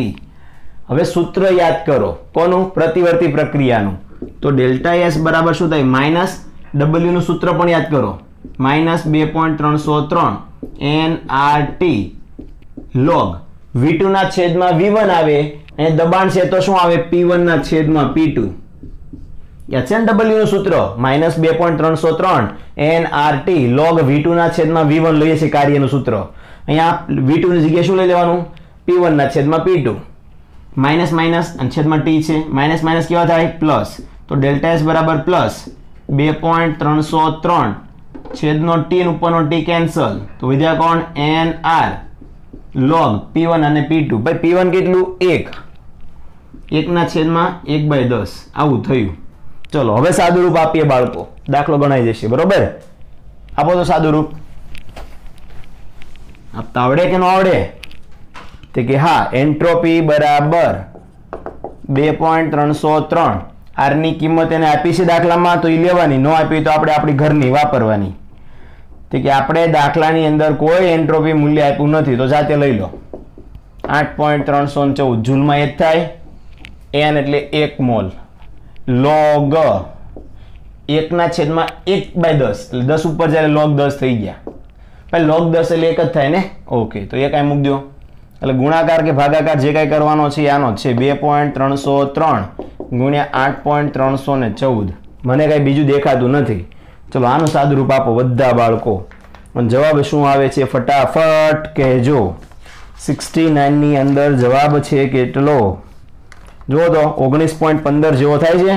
હવે સૂત્ર યાદ કરો. કોનું? પ્રતિવર્તી પ્રક્રિયાનું. તો ડેલ્ટા S બરાબર શું થાય? -W નું સૂત્ર પણ યાદ કરો. -2.303 nRT log V2 ના છેદમાં V1 આવે અને દબાણ છે તો શું આવે? P1 ના છેદમાં P2. યાદ છે ને W નું સૂત્ર? -2.303 nRT log V2 ના છેદમાં V1 લઈએ છીએ કાર્યનું સૂત્ર. અહીંયા V2 ની જગ્યાએ શું લઈ લેવાનું? P1 ના છેદમાં P2. માઇનસ માઇનસ અને છેદમાં T છે. માઇનસ માઇનસ કેવા થાય? પ્લસ. તો ડેલ્ટા S બરાબર પ્લસ 2.303 છેદનો T ઉપરનો T કેન્સલ, તો વિદ્યા કોણ? NR log P1 અને P2. ભાઈ P1 કેટલું? 1. 1 ના છેદમાં 1/10. આવું થયું. ચલો હવે સાદું રૂપ આપીએ બાળકો, દાખલો ગણાઈ જશે. બરોબર? આપો તો સાદું રૂપ. આપતા આવડે કે ન આવડે? તે કે હા, એન્ટ્રોપી બરાબર 2.303. R ની કિંમત એને આપી છે દાખલામાં તો એ લેવાની, ન આપી તો આપણે આપણી ઘરની વાપરવાની. તે કે આપણે દાખલાની અંદર કોઈ એન્ટ્રોપી મૂલ્ય આપ્યું નથી તો જાતે લઈ લો. 8.314 જૂલમાં એ જ થાય. n એટલે 1 મોલ log 1/1/10 એટલે 10 ઉપર જ્યારે log 10 થઈ ગયા. ભાઈ log 10 એટલે 1 જ થાય ને. ઓકે, તો એ કાંઈ મૂક દો. એટલે ગુણાકાર કે ભાગાકાર જે કાંઈ કરવાનો છે આનો જ છે. 2.303 ગુણ્યા 8.314. મને કાંઈ બીજું દેખાતું નથી. ચલો આનું સાદું રૂપ આપો બધા બાળકો. અને જવાબ શું આવે છે ફટાફટ કહેજો. 69 ની અંદર જવાબ છે કેટલો? જુઓ તો 19.15 જેવો થાય છે.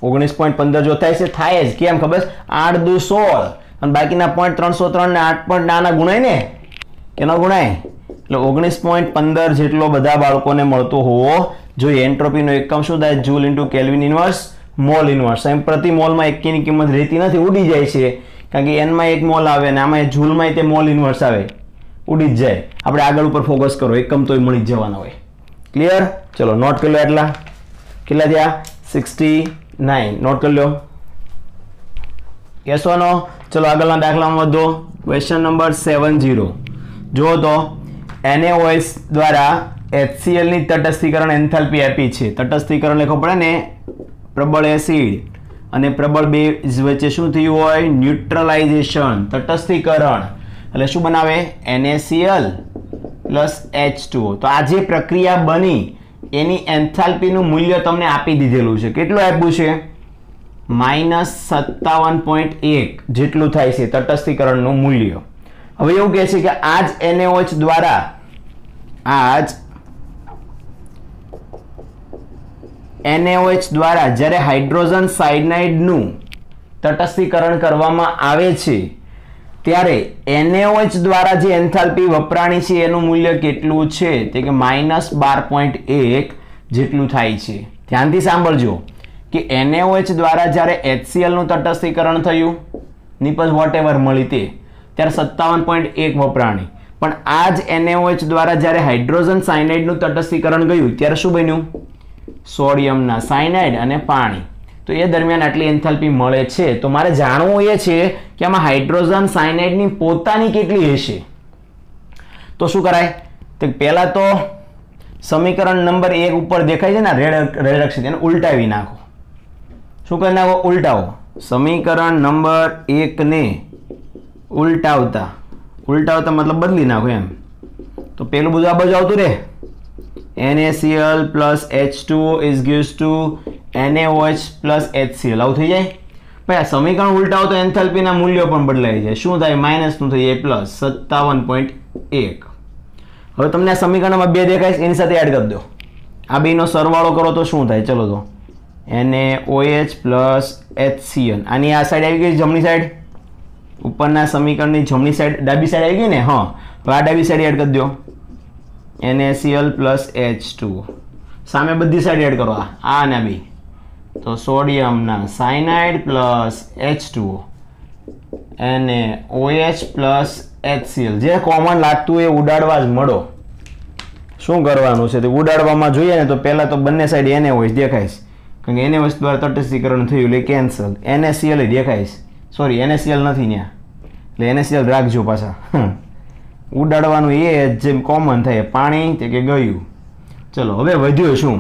19.15 જો થાય છે. થાય જ કેમ ખબર? 8 દુ 16 અને બાકીના 0.303 ને 8 નાના ગુણાય ને કે ન ગુણાય? એટલે 19.15 જેટલો બધા બાળકોને મળતો હોવો જોઈએ. એન્ટ્રોપીનો એકમ શું થાય? Joule into kelvin inverse mole inverse. એમ પ્રતિ મોલમાં એકીની કિંમત રહેતી નથી, ઉડી જાય છે. કારણ કે n માં 1 મોલ આવે અને આમાં જૂલમાં તે મોલ ઇન્વર્સ આવે, ઉડી જ જાય. આપણે આગળ ઉપર ફોકસ કરો, એકમ તોય મળી જ જવાના હોય. ક્લિયર? ચલો નોટ કરી લો. એટલા કેટલા થયા? 69. નોટ કરી લો. યસ ઓર નો? ચલો આગળના દાખલામાં વધો. Question number 70. જો તો NaOH દ્વારા HCl ની તટસ્થીકરણ એન્થાલ્પી આપી છે. તટસ્થીકરણ લખવો પડે ને, પ્રબળ એસિડ અને પ્રબળ બેઝ વચ્ચે શું થયું હોય? ન્યુટ્રલાઇઝેશન, તટસ્થીકરણ. એટલે શું બનાવે? NaCl plus H2O. તો આ જે પ્રક્રિયા બની એની એન્થાલ્પીનું મૂલ્ય તમને આપી દીધેલું છે. કેટલું આપ્યું છે? -57.1 જેટલું થાય છે તટસ્થીકરણનું મૂલ્ય. હવે એવું કહે છે કે આ જ NaOH દ્વારા જ્યારે હાઇડ્રોજન સાયનાઇડનું તટસ્થીકરણ કરવામાં આવે છે ત્યારે NaOH દ્વારા જે એન્થાલ્પી વપરાણી છે એનું મૂલ્ય કેટલું છે? તે કે -12.1 જેટલું થાય છે. ધ્યાનથી સાંભળજો કે NaOH દ્વારા જ્યારે HCl નું તટસ્થીકરણ થયું, નિપજ વોટેવર મળી તે, ત્યારે 57.1 વપરાણી. પણ આ જ NaOH દ્વારા જ્યારે હાઇડ્રોજન સાયનાઇડનું તટસ્થીકરણ ગયું ત્યારે શું બન્યું? સોડિયમના સાયનાઇડ અને પાણી. તો એ દરમિયાન આટલી એન્થાલ્પી મળે છે. તો મારે જાણવું એ છે કે આમાં હાઇડ્રોજન સાયનાઇડની પોતાની કેટલી હશે. તો શું કરાય? તો પહેલા તો સમીકરણ નંબર 1 ઉપર દેખાય છે ને રેડ અક્ષર, એને ઉલટાવી નાખો. શું કરી નાખો? ઉલટાવો. સમીકરણ નંબર 1 ને ઉલટાવતા મતલબ બદલી નાખો એમ. તો પેલું બધું આ બાજુ આવતું રહે. NaCl plus H2O is gives to NaOH plus HCl. આવું થઈ જાય. ભાઈ આ સમીકરણ ઉલટાવો તો એન્થાલ્પીના મૂલ્યો પણ બદલાઈ જાય. શું થાય? માઇનસનું થઈ જાય પ્લસ 57.1. હવે તમને આ સમીકરણમાં 2 દેખાય છે, એની સાથે એડ કરી દો. આ બેનો સરવાળો કરો તો શું થાય? ચલો તો NaOH plus HCl. આની આ સાઈડ આવી ગઈ, જમણી સાઈડ. ઉપરના સમીકરણની જમણી સાઈડ, ડાબી સાઈડ આવી ગઈ ને? હા. તો આ ડાબી સાઈડ એડ કરી દો. NaCl plus H2O. સામે બધી સાઈડ એડ કરો. આ અને બી. તો સોડિયમના cyanide plus H2O. NaOH plus HCl. જે કોમન લાગતું એ ઉડાડવા જ મળો. શું કરવાનું છે? તે ઉડાડવામાં જોઈએ ને તો પહેલા તો બંને સાઈડ NaOH દેખાય છે. કારણ કે NaOH દ્વારા તટસ્થીકરણ થયું એટલે કેન્સલ. NaCl દેખાય છે. સોરી, NaCl નથી ત્યાં, એટલે NaCl રાખજો પાછા. ઉડાડવાનું એ જેમ કોમન થાય. પાણી તે કે ગયું. ચલો હવે વધ્યું શું?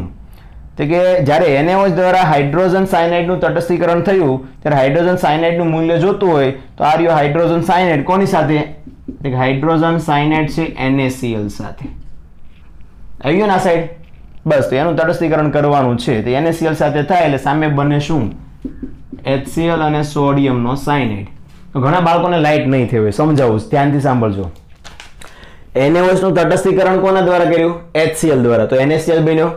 તે કે જ્યારે NaOH દ્વારા હાઇડ્રોજન સાયનાઇડનું તટસ્થીકરણ થયું ત્યારે હાઇડ્રોજન સાયનાઇડનું મૂલ્ય જોતું હોય તો આ રહ્યો હાઇડ્રોજન સાયનાઇડ કોની સાથે? તે કે હાઇડ્રોજન સાયનાઇડ છે NaCl સાથે. આવી ગયું ને આ સાઈડ? બસ, તો એનું તટસ્થીકરણ કરવાનું છે. તો NaCl સાથે થાય એટલે સામે બને શું? HCl અને સોડિયમનો સાયનાઇડ. તો ઘણા બાળકોને લાઇટ નહીં થઈ હોય, સમજાવું, ધ્યાનથી સાંભળજો. NaOH નું તટસ્થીકરણ કોના દ્વારા કર્યું? HCl દ્વારા. તો NaCl બન્યો.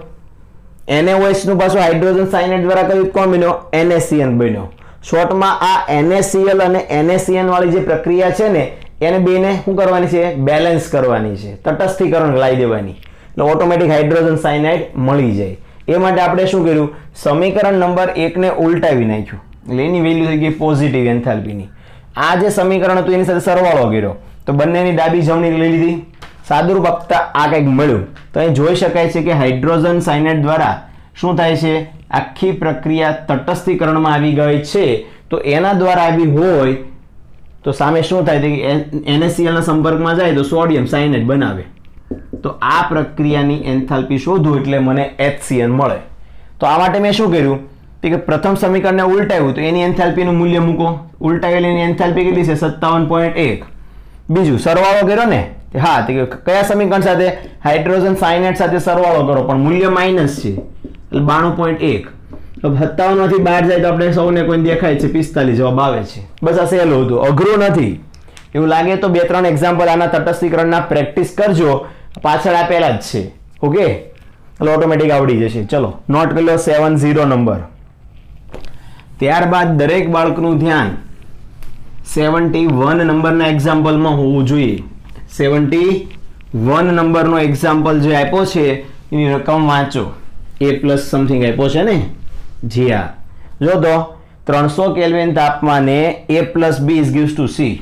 NaOH નું પાછું હાઇડ્રોજન સાયનાઇડ દ્વારા કર્યું, કોણ બન્યો? NaCl બન્યો. શોર્ટમાં આ NaCl અને NaCN વાળી જે પ્રક્રિયા છે ને એને બેને શું કરવાની છે? બેલેન્સ કરવાની છે, તટસ્થીકરણ લાવી દેવાની. એટલે ઓટોમેટિક હાઇડ્રોજન સાયનાઇડ મળી જાય. એ માટે આપણે શું કર્યું? સમીકરણ નંબર 1 ને ઉલટાવી નાખ્યું. એટલે એની વેલ્યુ થઈ ગઈ પોઝિટિવ એન્થાલ્પીની. આ જે સમીકરણ હતું એની સાથે સરવાળો કર્યો તો બંનેની ડાબી જમણી લઈ લીધી. સાદુરૂપ આપતા આ કંઈક મળ્યું. તો અહીં જોઈ શકાય છે કે હાઇડ્રોજન સાયનાઇડ દ્વારા શું થાય છે? આખી પ્રક્રિયા તટસ્થીકરણમાં આવી ગઈ છે. તો એના દ્વારા આવી હોય તો સામે શું થાય? કે NaCl ના સંપર્કમાં જાય તો સોડિયમ સાયનાઇડ બનાવે. તો આ પ્રક્રિયાની એન્થાલ્પી શોધું એટલે મને HCl મળે. તો આ માટે મેં શું કર્યું? કે પ્રથમ સમીકરણને ઉલટાવ્યું તો એની એન્થાલ્પીનું મૂલ્ય મૂકો. ઉલટાવેલીની એન્થાલ્પી કેટલી છે? 57.1. બીજું સરવાળો કર્યો ને? હા, તો કયા સમીકરણ સાથે? હાઇડ્રોજન સાયનાઇડ સાથે સરવાળો કરો, પણ મૂલ્ય માઇનસ છે એટલે 92.1. તો 57 માંથી બહાર જાય તો આપણે સૌને કોઈ દેખાય છે 45 જવાબ આવે છે. બસ આ સહેલું હતું, અઘરું નથી. એવું લાગે તો 2-3 એક્ઝામ્પલ આના તટસ્થીકરણના પ્રેક્ટિસ કરજો, પાછળ આપેલા જ છે. ઓકે, એટલે ઓટોમેટિક આવડી જશે. ચલો નોટ કરી લો 70 નંબર. ત્યારબાદ દરેક બાળકનું ધ્યાન 71 નંબરના એક્ઝામ્પલમાં હોવું જોઈએ. 71 નંબરનો એક્ઝામ્પલ જે આપ્યો છે એની રકમ વાંચો. A+ સમથિંગ આપ્યો છે ને? જી હા. જો તો 300 કેલ્વિન તાપમાને A + B is gives to C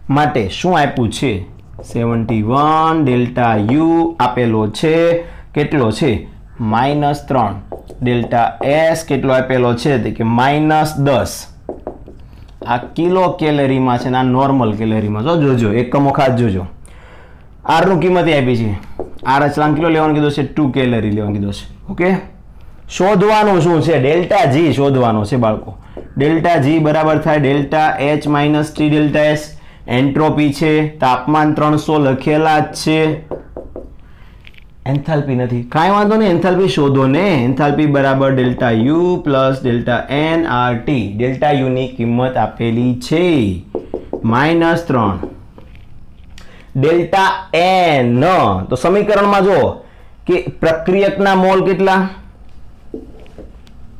માટે શું આપ્યું છે 71 ડેલ્ટા U આપેલો છે કેટલો છે -3 ડેલ્ટા S કેટલો આપેલો છે તો કે -10 આ કિલો કેલરીમાં છે ને આ નોર્મલ કેલરીમાં જોજો એકમો ખાસ જોજો R નું કિંમત આપી છે R અચળાંક કેટલો લેવાનું કીધું છે 2 કેલરી લેવાનું કીધું છે ઓકે શોધવાનું શું છે ડેલ્ટા G શોધવાનો છે બાળકો ડેલ્ટા G બરાબર થાય delta H - T delta S entropy છે તાપમાન 300 લખેલા જ છે એન્થાલ્પી નથી કાંઈ વાંધો નહીં એન્થાલ્પી શોધો ને એન્થાલ્પી બરાબર delta U + delta N RT delta U ની કિંમત આપેલી છે -3 ડેલ્ટા N તો સમીકરણમાં જો કે પ્રક્રિયકના મોલ કેટલા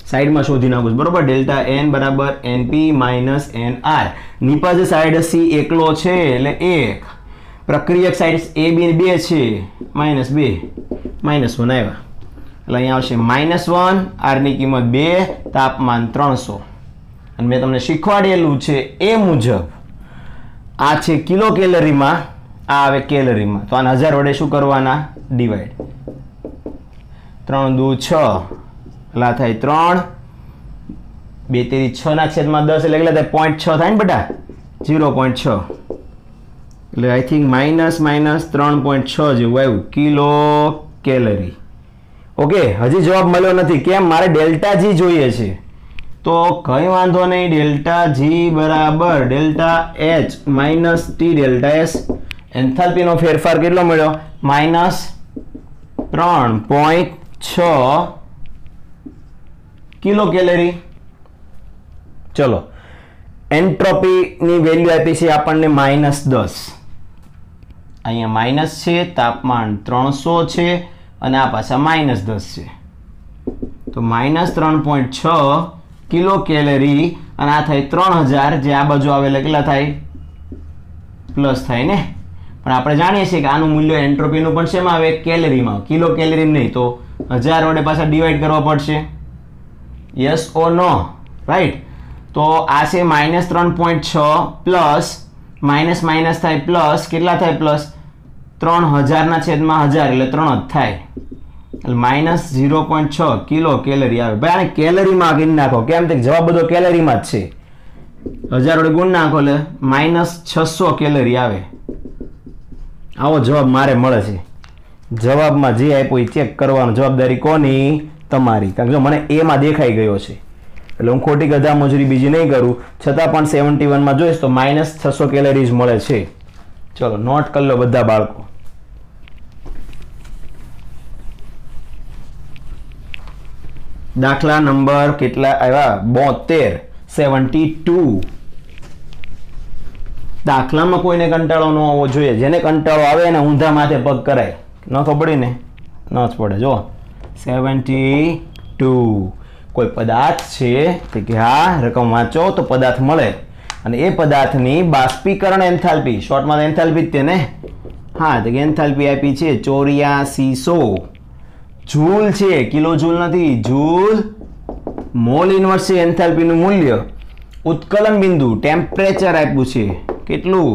સાઈડમાં શોધી નાખું બરોબર ડેલ્ટા N બરાબર NP - NR નીપજ સાઈડ C એકલો છે એટલે 1 પ્રક્રિયક સાઈડ AB 2 છે -2 -1 આવ્યા એટલે અહીંયા આવશે -1 R ની કિંમત 2 તાપમાન 300 અને મેં તમને શીખવાડેલું છે એ મુજબ આ છે કિલો કેલરીમાં આ આવે કેલરીમાં તો આને 1000 વડે શું કરવાના ડિવાઈડ 3 દુ 6 એટલે થાય 3 2 તેરી 6 ના છેદમાં 10 એટલે કેટલા થાય 0.6 થાય ને બેટા 0.6 એટલે આઈ થિંક -3.6 જેવું આવ્યું કિલો કેલરી ઓકે હજી જવાબ મળ્યો નથી કેમ મારે ડેલ્ટા G જોઈએ છે તો કઈ વાંધો નહીં ડેલ્ટા G બરાબર delta H - T delta S enthalpy નો ફેરફાર કેટલો મળ્યો -3.6 કિલો કેલરી ચલો એન્ટ્રોપી ની વેલ્યુ આપી છે આપણને -10 અહીંયા માઇનસ છે તાપમાન 300 છે અને આ પાછા -10 છે તો -3.6 કિલો કેલરી અને આ થાય 3000 જે આ બાજુ આવે એટલે કેટલા થાય પ્લસ થાય ને પણ આપણે જાણીએ છીએ કે આનું મૂલ્ય એન્ટ્રોપીનું પણ શેમાં આવે કેલરીમાં કિલો કેલરી નહીં તો 1000 વડે પાછા ડિવાઈડ કરવા પડશે યસ ઓ નો રાઈટ તો આ છે -3.6 પ્લસ માઇનસ માઇનસ થાય પ્લસ કેટલા થાય પ્લસ 3000 ના છેદમાં 1000 એટલે 3 જ થાય એટલે -0.6 કિલો કેલરી આવે ભાઈ આને કેલરીમાં ગણી નાખો કેમ કે જવાબ બધો કેલરીમાં જ છે 1000 વડે ગુણ નાખો એટલે -600 કેલરી આવે આવો જવાબ મારે મળે છે જવાબમાં જે આપ્યો એ ચેક કરવાનો જવાબદારી કોની તમારી કારણ કે જો મને એ માં દેખાઈ ગયો છે એટલે હું ખોટી ગધા મજૂરી બીજી નહીં કરું છતાં પણ 71 માં જોઈશ તો -600 કેલરીઝ મળે છે ચલો નોટ કરી લો બધા બાળકો દાખલા નંબર કેટલા આવ્યા 72 72 દાખલામાં કોઈને કંટાળો ન આવવો જોઈએ જેને કંટાળો આવે એને ઊંધા માથે પગ કરાય ન ખબર પડી ને ન જ પડે જો 72 કોઈ પદાર્થ છે કે હા રકમ વાંચો તો પદાર્થ મળે અને એ પદાર્થની બાષ્પીકરણ એન્થાલ્પી શોર્ટમાં એન્થાલ્પી જ તે ને હા તો એન્થાલ્પી આપી છે 8400 જૂલ છે કિલો જૂલ નથી જૂલ મોલ ઇન્વર્સ છે એન્થાલ્પીનું મૂલ્ય ઉત્કલન બિંદુ ટેમ્પરેચર આપ્યું છે કેટલું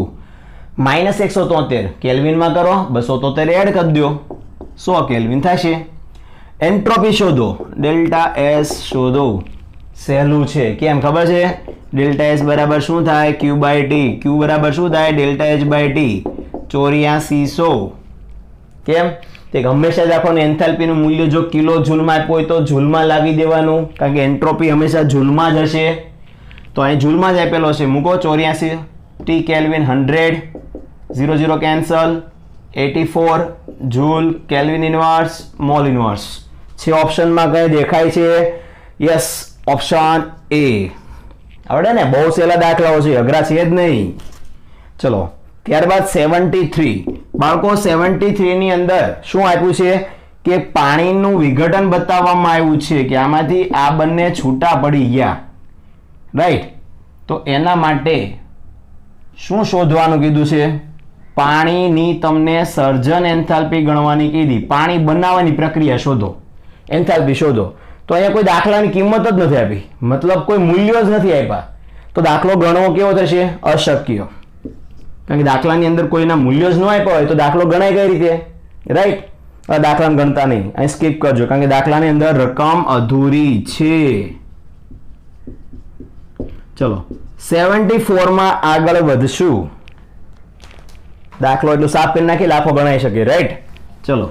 -173 કેલ્વિનમાં કરો 273 એડ કરી દો 100 કેલ્વિન થશે એન્ટ્રોપી શોધો ડેલ્ટા S શોધો સહેલું છે કેમ ખબર છે ડેલ્ટા S બરાબર શું થાય Q/T Q બરાબર શું થાય ડેલ્ટા H/T 8400 કેમ તે હંમેશા જ આપણને એન્થાલ્પીનું મૂલ્ય જો કિલો જૂલમાં આપ્યું હોય તો જૂલમાં લાવી દેવાનું કારણ કે એન્ટ્રોપી હંમેશા જૂલમાં જ હશે તો અહીં જૂલમાં જ આપેલો છે મૂકો 84 T kelvin 100 00 cancel 84 joule kelvin inverse mole inverse છે ઓપ્શનમાં કઈ દેખાય છે યસ ઓપ્શન એ આવડે ને બહુ સહેલા દાખલાઓ છે અઘરા છે જ નહીં ચલો ત્યારબાદ 73 બાળકો 73 ની અંદર શું આપ્યું છે કે પાણીનું વિઘટન બતાવવામાં આવ્યું છે કે આમાંથી આ બંને છૂટા પડી ગયા રાઈટ તો એના માટે શું શોધવાનું કીધું છે પાણીની તમને સર્જન એન્થાલ્પી ગણવાની કીધી પાણી બનાવવાની પ્રક્રિયા શોધો એન્થાલ્પી શોધો તો અહીંયા કોઈ દાખલાની કિંમત જ નથી આપી, મતલબ કોઈ મૂલ્યો જ નથી આપ્યા, તો દાખલો ગણવો કેવો થશે? અશક્ય. કારણ કે દાખલાની અંદર કોઈના મૂલ્યો જ ન આપ્યા હોય તો દાખલો ગણાય કઈ રીતે? રાઈટ. દાખલાને ગણતા નહીં, અહીં સ્કીપ કરજો કારણ કે દાખલાની અંદર રકમ અધૂરી છે. ચલો 74 માં આગળ વધશું. દાખલો એટલું સાફ કરી નાખી લાખો ગણાઈ શકે. રાઈટ. ચલો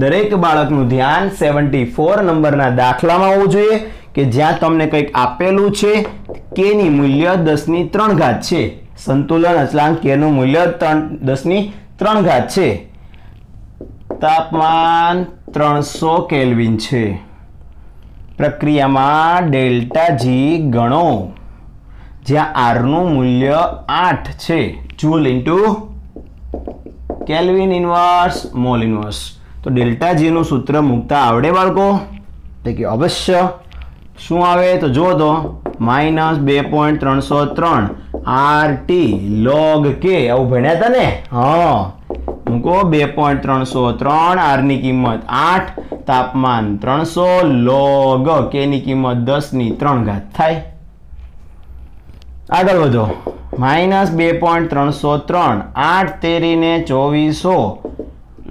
દરેક બાળકનું ધ્યાન 74 નંબરના દાખલામાં હોવું જોઈએ કે જ્યાં તમને કંઈક આપેલું છે, k ની મૂલ્ય 10⁻³ છે, સંતુલન અચળાંક k નું મૂલ્ય 10⁻³ છે, તાપમાન 300 કેલ્વિન છે, પ્રક્રિયામાં ડેલ્ટા જી ગણો જ્યાં r નું મૂલ્ય 8 છે, joule into kelvin inverse mole inverse. તો ડેલ્ટા જી નું સૂત્ર મૂકતા આવડે બાળકો? તો કે અવશ્ય. શું આવે તો જો તો -2.303 RT log k. આવું ભણ્યા હતા ને? હા, મૂકો 2.303, r ની કિંમત 8, તાપમાન 300, log k ની કિંમત 10⁻³ થાય. આગળ વધો. -2.303 8 તેરીને 2400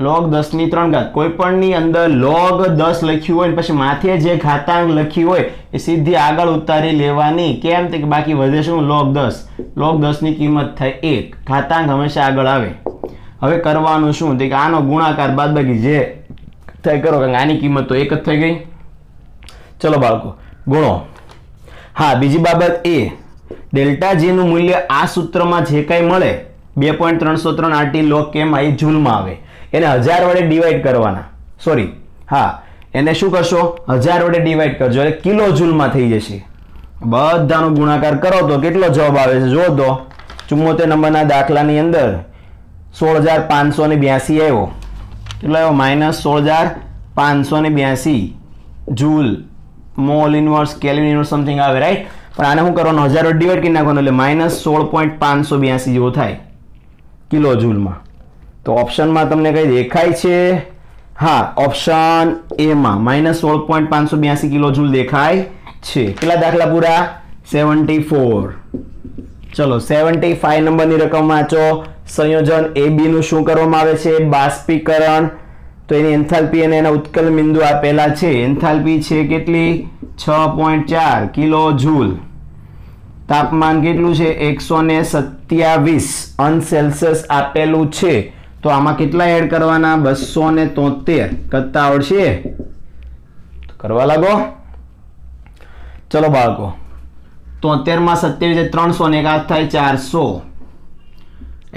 log 10⁻³ કોઈ પણ ની અંદર log 10 લખ્યું હોય ને પછી માથે જે ઘાતાંક લખી હોય એ સીધી આગળ ઉતારી લેવાની. કેમ? કે બાકી વધે શું? log 10. log 10 ની કિંમત થાય 1. ઘાતાંક હંમેશા આગળ આવે. હવે કરવાનું શું? કે આનો ગુણાકાર બાદબાકી જે થાય કરો, કારણ આની કિંમત તો 1 જ થઈ ગઈ. ચલો બાળકો ગુણો. હા, બીજી બાબત એ ડેલ્ટા જી નું મૂલ્ય આ સૂત્રમાં જે કંઈ મળે 2.303 RT log k માં એ જૂલમાં આવે, એને 1000 વડે ડિવાઈડ કરવાના. સોરી, હા, એને શું કરશો? 1000 વડે ડિવાઈડ કરજો એટલે કિલો જૂલમાં થઈ જશે. બધાનો ગુણાકાર કરો તો કેટલો જવાબ આવે છે જો તો 74 નંબરના દાખલાની અંદર 16582 આવ્યો. કેટલો આવ્યો? -16582 joule mall inverse kelvin inverse something આવે. રાઈટ. પણ આને શું કરવાનું? 1000 વડે ડિવાઈડ કરી નાખવાનું એટલે -16.582 જેવો થાય કિલો જૂલમાં. તો ઓપ્શનમાં તમને કઈ દેખાય છે? હા, ઓપ્શન એ માં -16.582 કિલો જૂલ દેખાય છે. કેટલા દાખલા પૂરા? 74. ચલો 75 નંબરની રકમ વાંચો. સંયોજન AB નું શું કરવામાં આવે છે? બાષ્પીકરણ. તો એની એન્થાલ્પી અને એના ઉત્કલ બિંદુ આપેલા છે. એન્થાલ્પી છે કેટલી? 6.4 કિલો જૂલ. તાપમાન કેટલું છે? 127 અંશ સેલ્સિયસ આપેલું છે. તો આમાં કેટલા એડ કરવાના? 273. કરતા આવડશે? કરવા લાગો. ચલો બાળકો 73 માં 27 300 ને 1 થાય 400.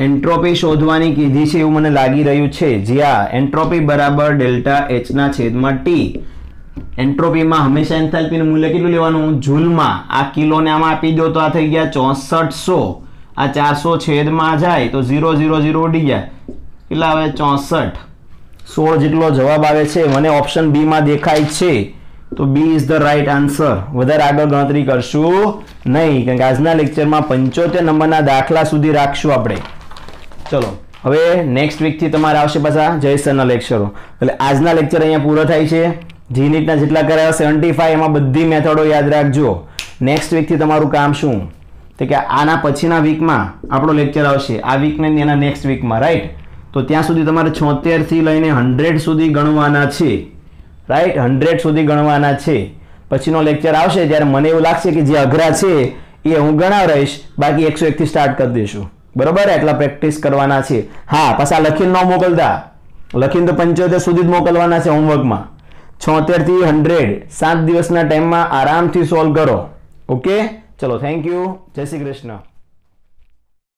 એન્ટ્રોપી શોધવાની કીધી છે એવું મને લાગી રહ્યું છે. જ્યાં એન્ટ્રોપી બરાબર ડેલ્ટા H ના છેદમાં T. એન્ટ્રોપીમાં હંમેશા એન્થાલ્પીનું મૂલ્ય કેટલું લેવાનું? જૂલમાં. આ કિલોને આમાં આપી દો તો આ થઈ ગયા 6400. આ 400 છેદમાં જાય તો 0 0 0 ઉડી ગયા. કેટલા આવે? 64. 16 જેટલો જવાબ આવે છે. મને ઓપ્શન બી માં દેખાય છે, તો B is the right answer. વધારે આગળ ગણતરી કરશું નહીં કારણ કે આજના લેક્ચરમાં 75 નંબરના દાખલા સુધી રાખશું આપણે. ચલો હવે નેક્સ્ટ વીકથી તમારે આવશે પાછા જયસરના લેક્ચરો. એટલે આજના લેક્ચર અહીંયા પૂરો થાય છે. જી નીટના જેટલા કર્યા 75 એમાં બધી મેથડો યાદ રાખજો. નેક્સ્ટ વીકથી તમારું કામ શું? તો કે આના પછીના વીકમાં આપણો લેક્ચર આવશે. આ વીક ને એના નેક્સ્ટ વીકમાં. રાઈટ. તો ત્યાં સુધી તમારે 76 થી લઈને 100 સુધી ગણવાના છે. રાઈટ. 100 સુધી ગણવાના છે. પછીનો લેક્ચર આવશે ત્યારે મને એવું લાગશે કે જે અઘરા છે એ હું ગણાવ રહીશ, બાકી 101 થી સ્ટાર્ટ કરી દઈશું. બરોબર? એટલા પ્રેક્ટિસ કરવાના છે. હા, પાછા લખીને ન મોકલતા. લખીને તો 75 સુધી જ મોકલવાના છે હોમવર્કમાં. 76 થી 100 7 દિવસના ટાઈમમાં આરામથી સોલ્વ કરો. ઓકે, ચલો થેન્ક યુ. જય શ્રી કૃષ્ણ.